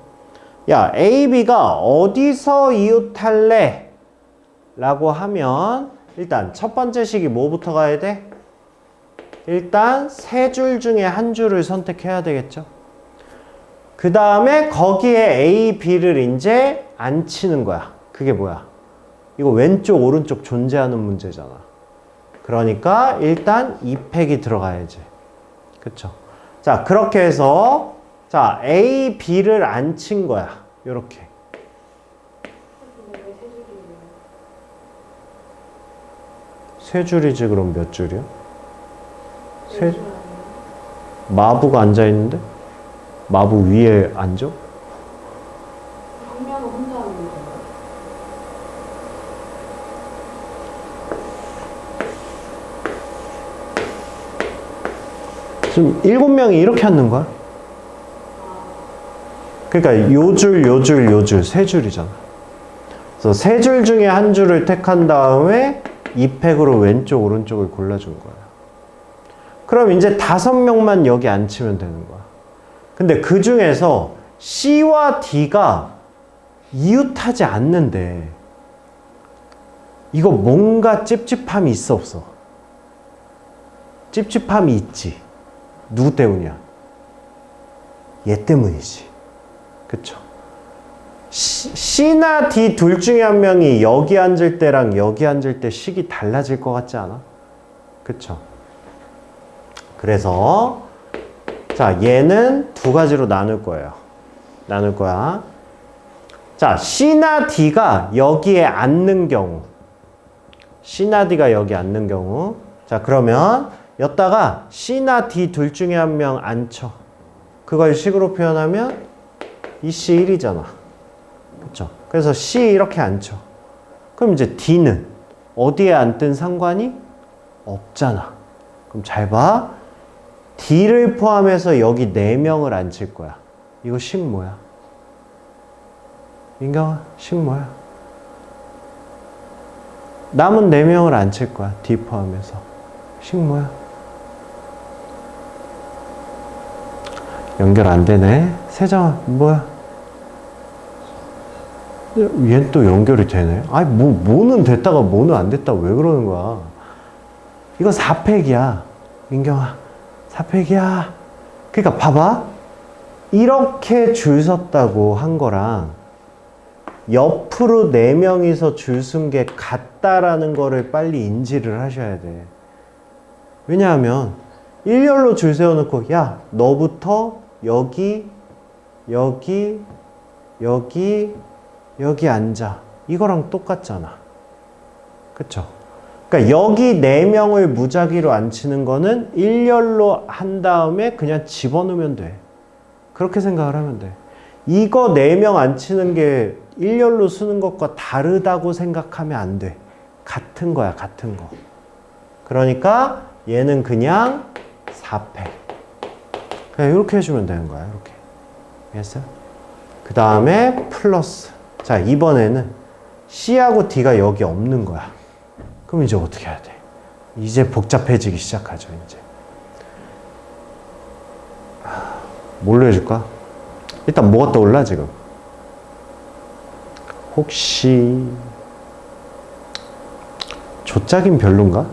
야, A, B가 어디서 이웃할래? 라고 하면 일단 첫 번째 식이 뭐부터 가야 돼? 일단 3줄 중에 한 줄을 선택해야 되겠죠. 그 다음에 거기에 A, B를 이제 앉히는 거야. 그게 뭐야? 이거 왼쪽, 오른쪽 존재하는 문제잖아. 그러니까 일단 2팩이 들어가야지. 그쵸? 자, 그렇게 해서 자, A, B를 앉힌 거야. 요렇게. 세 줄이지 그럼 몇 줄이야? 세 줄. 마부가 앉아 있는데? 마부 위에 앉아? 한 명은 혼자 하는 거잖아. 지금 7명이 이렇게 앉는 거야? 그러니까 요 줄, 요 줄, 요 줄, 3줄이잖아. 그래서 3줄 중에 한 줄을 택한 다음에 2팩으로 왼쪽, 오른쪽을 골라준 거야. 그럼 이제 5명만 여기 앉히면 되는 거야. 근데 그 중에서 C와 D가 이웃하지 않는데 이거 뭔가 찝찝함이 있어, 없어? 찝찝함이 있지. 누구 때문이야? 얘 때문이지. 그쵸? C나 D 둘 중에 한 명이 여기 앉을 때랑 여기 앉을 때 식이 달라질 것 같지 않아? 그쵸? 그래서 자, 얘는 2가지로 나눌 거예요. 나눌 거야. 자, C나 D가 여기에 앉는 경우. C나 D가 여기 앉는 경우. 자, 그러면 여기다가 C나 D 둘 중에 한 명 앉혀. 그걸 식으로 표현하면 EC1이잖아. 그쵸? 그래서 C 이렇게 앉혀. 그럼 이제 D는 어디에 앉든 상관이 없잖아. 그럼 잘 봐. D를 포함해서 여기 4명을 앉힐 거야. 이거 식 뭐야? 민경아, 식 뭐야? 남은 4명을 앉힐 거야. D 포함해서. 식 뭐야? 연결 안 되네. 세정아, 뭐야? 얘는 또 연결이 되네. 아니, 뭐는 됐다가 뭐는 안 됐다. 왜 그러는 거야? 이거 4팩이야. 민경아, 4팩이야. 그러니까 봐봐. 이렇게 줄 섰다고 한 거랑 옆으로 4명이서 줄 쓴 게 같다라는 거를 빨리 인지를 하셔야 돼. 왜냐하면 일렬로 줄 세워놓고 야, 너부터 여기, 여기, 여기, 여기 앉아. 이거랑 똑같잖아. 그쵸? 그러니까 여기 4명을 무작위로 앉히는 거는 일렬로 한 다음에 그냥 집어넣으면 돼. 그렇게 생각을 하면 돼. 이거 4명 앉히는 게 일렬로 쓰는 것과 다르다고 생각하면 안 돼. 같은 거야, 같은 거. 그러니까 얘는 그냥 4팩. 그냥 이렇게 해주면 되는 거야, 이렇게. 알겠어요? 그 다음에 플러스. 자, 이번에는 C하고 D가 여기 없는 거야. 그럼 이제 어떻게 해야 돼? 이제 복잡해지기 시작하죠, 이제. 뭘로 해줄까? 일단 뭐가 떠올라, 지금? 혹시 조짝인 별론가?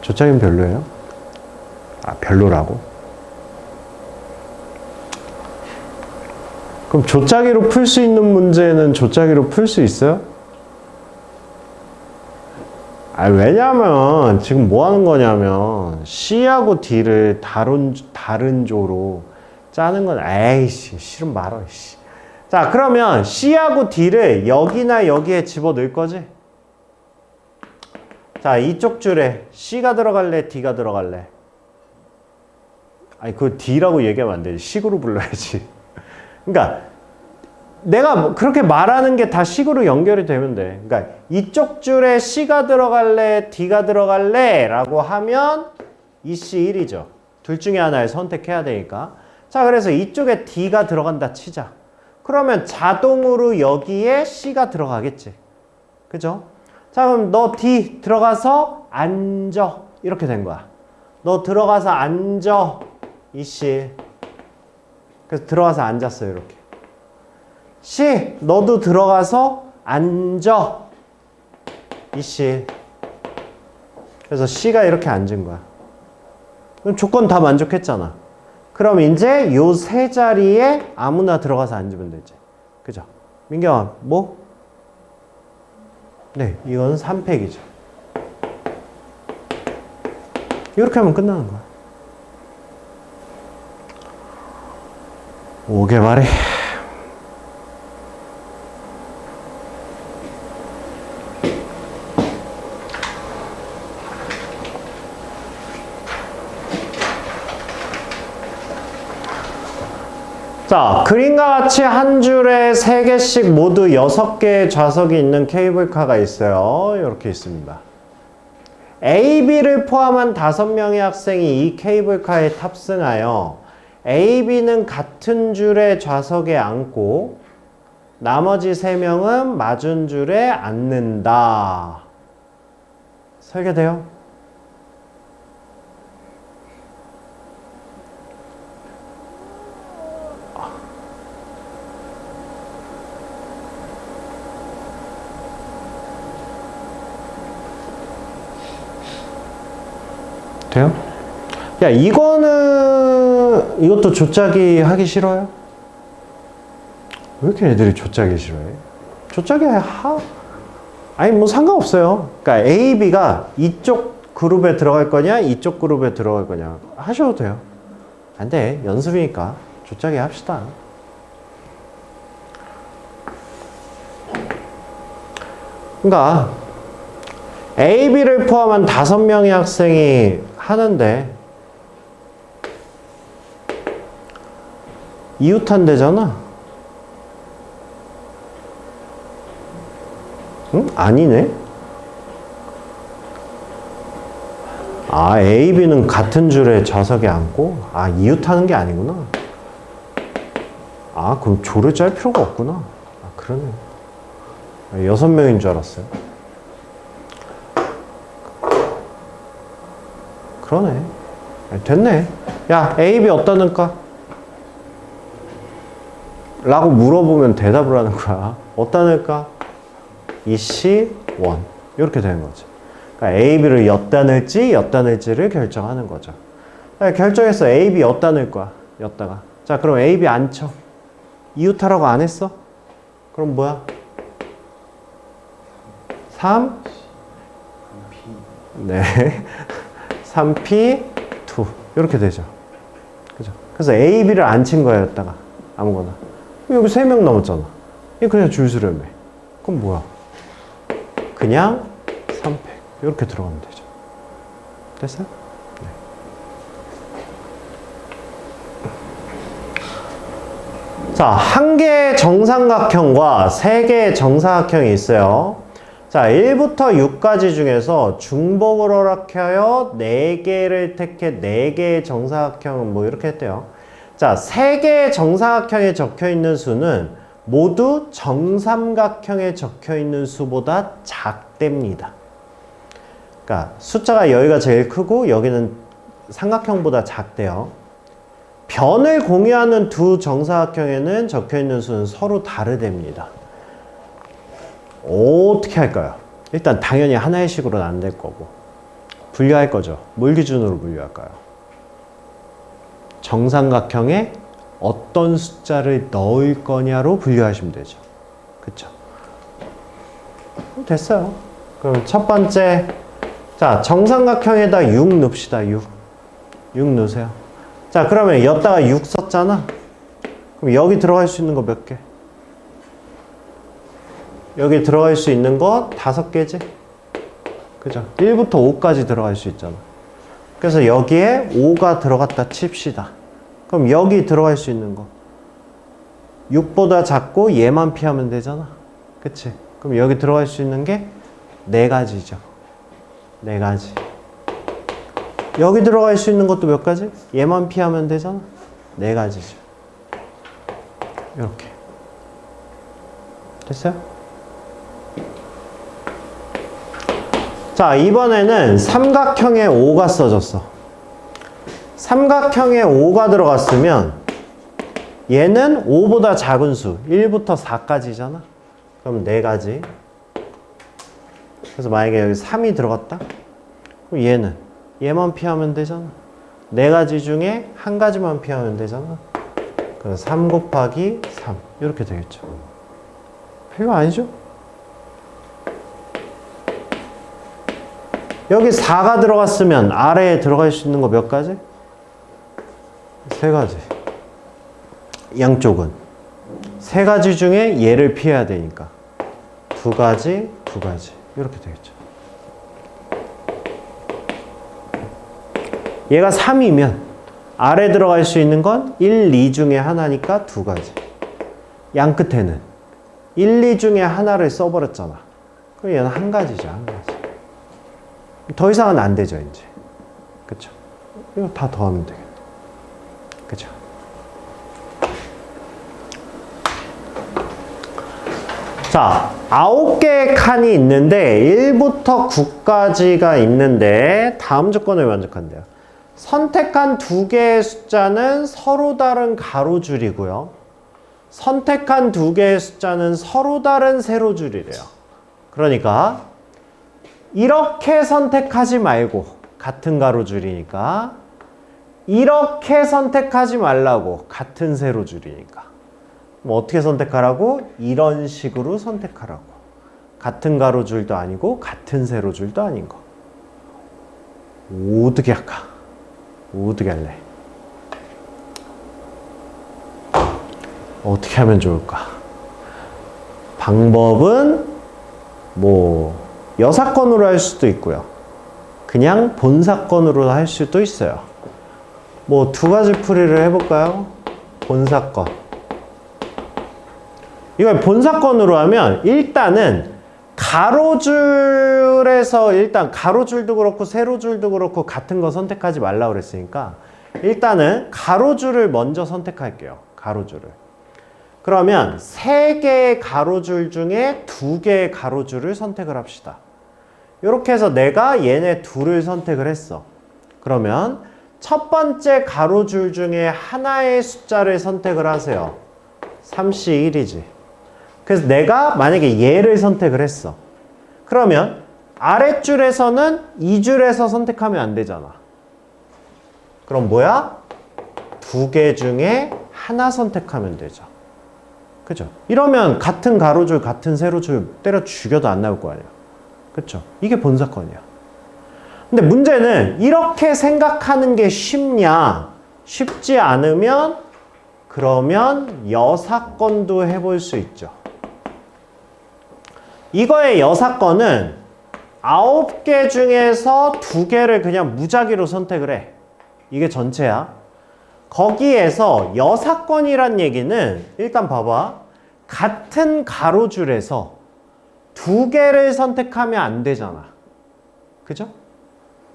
조짝인 별로예요? 아, 별로라고? 그럼 조짝이로 풀 수 있는 문제는 조짝이로 풀 수 있어요? 아, 왜냐면 지금 뭐 하는 거냐면 C하고 D를 다른 조로 짜는 건 에이씨 싫으면 말어. 씨. 자, 그러면 C하고 D를 여기나 여기에 집어넣을 거지? 자, 이쪽 줄에 C가 들어갈래? D가 들어갈래? 아니, 그거 D라고 얘기하면 안 되지. C으로 불러야지. 그러니까 내가 그렇게 말하는 게 다 식으로 연결이 되면 돼. 그러니까 이쪽 줄에 C가 들어갈래? D가 들어갈래? 라고 하면 이 C1이죠. 둘 중에 하나를 선택해야 되니까. 자, 그래서 이쪽에 D가 들어간다 치자. 그러면 자동으로 여기에 C가 들어가겠지. 그죠? 자, 그럼 너 D 들어가서 앉아. 이렇게 된 거야. 너 들어가서 앉아. 이 C. 그래서 들어가서 앉았어요. 이렇게. C, 너도 들어가서 앉아. 이 C. 그래서 C가 이렇게 앉은 거야. 그럼 조건 다 만족했잖아. 그럼 이제 요 세 자리에 아무나 들어가서 앉으면 되지. 그죠? 민경아, 뭐? 네, 이건 3팩이죠. 이렇게 하면 끝나는 거야. 5개 말이. 자, 그림과 같이 한 줄에 3개씩 모두 6개의 좌석이 있는 케이블카가 있어요. 이렇게 있습니다. A, B를 포함한 5명의 학생이 이 케이블카에 탑승하여 A, B는 같은 줄의 좌석에 앉고 나머지 3명은 맞은 줄에 앉는다. 설계돼요? 돼요? 야, 이것도 조짜기 하기 싫어요? 왜 이렇게 애들이 조짜기 싫어해? 조짜기 아니, 뭐 상관없어요. 그러니까 A, B가 이쪽 그룹에 들어갈 거냐, 이쪽 그룹에 들어갈 거냐 하셔도 돼요. 안 돼. 연습이니까 조짜기 합시다. 그러니까 A, B를 포함한 5명의 학생이 하는데 이웃한대잖아. 응? 아니네. 아, A, B는 같은 줄에 좌석에 앉고 이웃하는 게 아니구나. 그럼 조를 짤 필요가 없구나. 그러네. 6명인 줄 알았어요. 그러네. 됐네. 야, A, B 어디다 넣을까? 라고 물어보면 대답을 하는 거야. 어디다 넣을까? 이씨 원. 이렇게 되는 거지. 그러니까 A, B를 엿다 넣을지 엿다 넣을지를 결정하는 거죠. 결정했어. A, B 엿다 넣을 거야. 엿다가. 자, 그럼 A, B 안 쳐. 이웃하라고 안 했어? 그럼 뭐야? 3? 네. 3P, 2. 이렇게 되죠. 그죠? 그래서 A, B를 안 친 거야, 엿다가. 아무거나. 여기 3명 남았잖아. 이거 그냥 줄수렴해. 그럼 뭐야? 그냥 3팩. 이렇게 들어가면 되죠. 됐어요? 네. 자, 한 개의 정삼각형과 세 개의 정사각형이 있어요. 자, 1부터 6까지 중에서 중복을 허락하여 4개를 택해 4개의 정사각형은 뭐 이렇게 했대요. 자, 3개의 정사각형에 적혀 있는 수는 모두 정삼각형에 적혀 있는 수보다 작답니다. 그러니까 숫자가 여기가 제일 크고 여기는 삼각형보다 작대요. 변을 공유하는 두 정사각형에는 적혀 있는 수는 서로 다르답니다. 어떻게 할까요? 일단 당연히 하나의 식으로는 안 될 거고 분류할 거죠. 뭘 기준으로 분류할까요? 정삼각형에 어떤 숫자를 넣을 거냐로 분류하시면 되죠. 그쵸? 됐어요. 그럼 첫 번째, 자, 정삼각형에다 6 넣읍시다. 6 넣으세요. 자, 그러면 여기다가 6 썼잖아. 그럼 여기 들어갈 수 있는 거 몇 개? 여기 들어갈 수 있는 거 5개지? 그죠? 1부터 5까지 들어갈 수 있잖아. 그래서 여기에 5가 들어갔다 칩시다. 그럼 여기 들어갈 수 있는 거 6보다 작고 얘만 피하면 되잖아. 그치? 그럼 여기 들어갈 수 있는 게 4가지죠. 4가지. 여기 들어갈 수 있는 것도 몇 가지? 얘만 피하면 되잖아. 4가지죠. 이렇게. 됐어요? 자, 이번에는 삼각형에 5가 써졌어. 삼각형에 5가 들어갔으면 얘는 5보다 작은 수 1부터 4까지잖아. 그럼 4가지. 그래서 만약에 여기 3이 들어갔다? 그럼 얘만 피하면 되잖아. 4가지 중에 한 가지만 피하면 되잖아. 그래서 3 곱하기 3 이렇게 되겠죠. 별거 아니죠? 여기 4가 들어갔으면 아래에 들어갈 수 있는 거 몇 가지? 3가지. 양쪽은 3가지 중에 얘를 피해야 되니까 2가지, 2가지 이렇게 되겠죠. 얘가 3이면 아래 들어갈 수 있는 건 1, 2 중에 하나니까 2가지. 양 끝에는 1, 2 중에 하나를 써버렸잖아. 그럼 얘는 한 가지죠, 한 가지. 더 이상은 안 되죠, 이제. 그쵸? 이거 다 더하면 되겠네. 그쵸? 자, 9개의 칸이 있는데 1부터 9까지가 있는데 다음 조건을 만족한대요. 선택한 2개의 숫자는 서로 다른 가로줄이고요. 선택한 2개의 숫자는 서로 다른 세로줄이래요. 그러니까 이렇게 선택하지 말고 같은 가로줄이니까 이렇게 선택하지 말라고 같은 세로줄이니까 뭐 어떻게 선택하라고? 이런 식으로 선택하라고. 같은 가로줄도 아니고 같은 세로줄도 아닌 거. 어떻게 할까? 어떻게 할래? 어떻게 하면 좋을까? 방법은 뭐 여사건으로 할 수도 있고요. 그냥 본사건으로 할 수도 있어요. 뭐 2가지 풀이를 해볼까요? 본사건. 이걸 본사건으로 하면 일단은 가로줄에서 일단 가로줄도 그렇고 세로줄도 그렇고 같은 거 선택하지 말라고 그랬으니까 일단은 가로줄을 먼저 선택할게요. 가로줄을. 그러면 3개의 가로줄 중에 2개의 가로줄을 선택을 합시다. 이렇게 해서 내가 얘네 둘을 선택을 했어. 그러면 첫 번째 가로줄 중에 하나의 숫자를 선택을 하세요. 3C 1이지. 그래서 내가 만약에 얘를 선택을 했어. 그러면 아랫줄에서는 2줄에서 선택하면 안 되잖아. 그럼 뭐야? 두 개 중에 하나 선택하면 되죠. 그죠? 이러면 같은 가로줄, 같은 세로줄 때려 죽여도 안 나올 거 아니야. 그쵸? 이게 본 사건이야. 근데 문제는 이렇게 생각하는 게 쉽냐? 쉽지 않으면 그러면 여사건도 해볼 수 있죠. 이거의 여사건은 9개 중에서 2개를 그냥 무작위로 선택을 해. 이게 전체야. 거기에서 여사건이란 얘기는 일단 봐봐. 같은 가로줄에서 2개를 선택하면 안 되잖아. 그죠?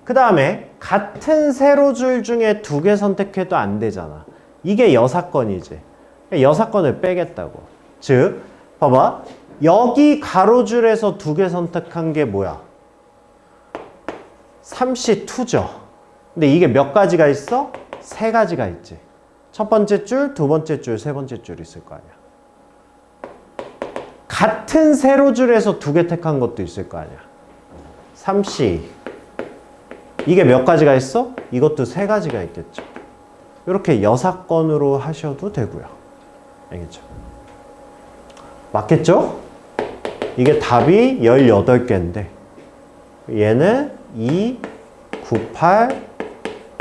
그 다음에 같은 세로줄 중에 2개 선택해도 안 되잖아. 이게 여사건이지. 여사건을 빼겠다고. 즉, 봐봐. 여기 가로줄에서 2개 선택한 게 뭐야? 3C2죠. 근데 이게 몇 가지가 있어? 3가지가 있지. 첫 번째 줄, 두 번째 줄, 세 번째 줄 있을 거 아니야. 같은 세로줄에서 2개 택한 것도 있을 거 아니야. 3C. 이게 몇 가지가 있어? 이것도 3가지가 있겠죠. 이렇게 여사건으로 하셔도 되고요. 알겠죠? 맞겠죠? 이게 답이 18개인데 얘는 2, 9, 8,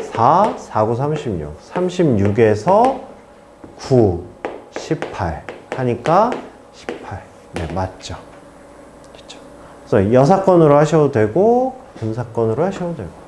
4, 4, 9, 36. 36에서 9, 18 하니까 18. 네, 맞죠? 그렇죠? 그래서 여사건으로 하셔도 되고 분사건으로 하셔도 되고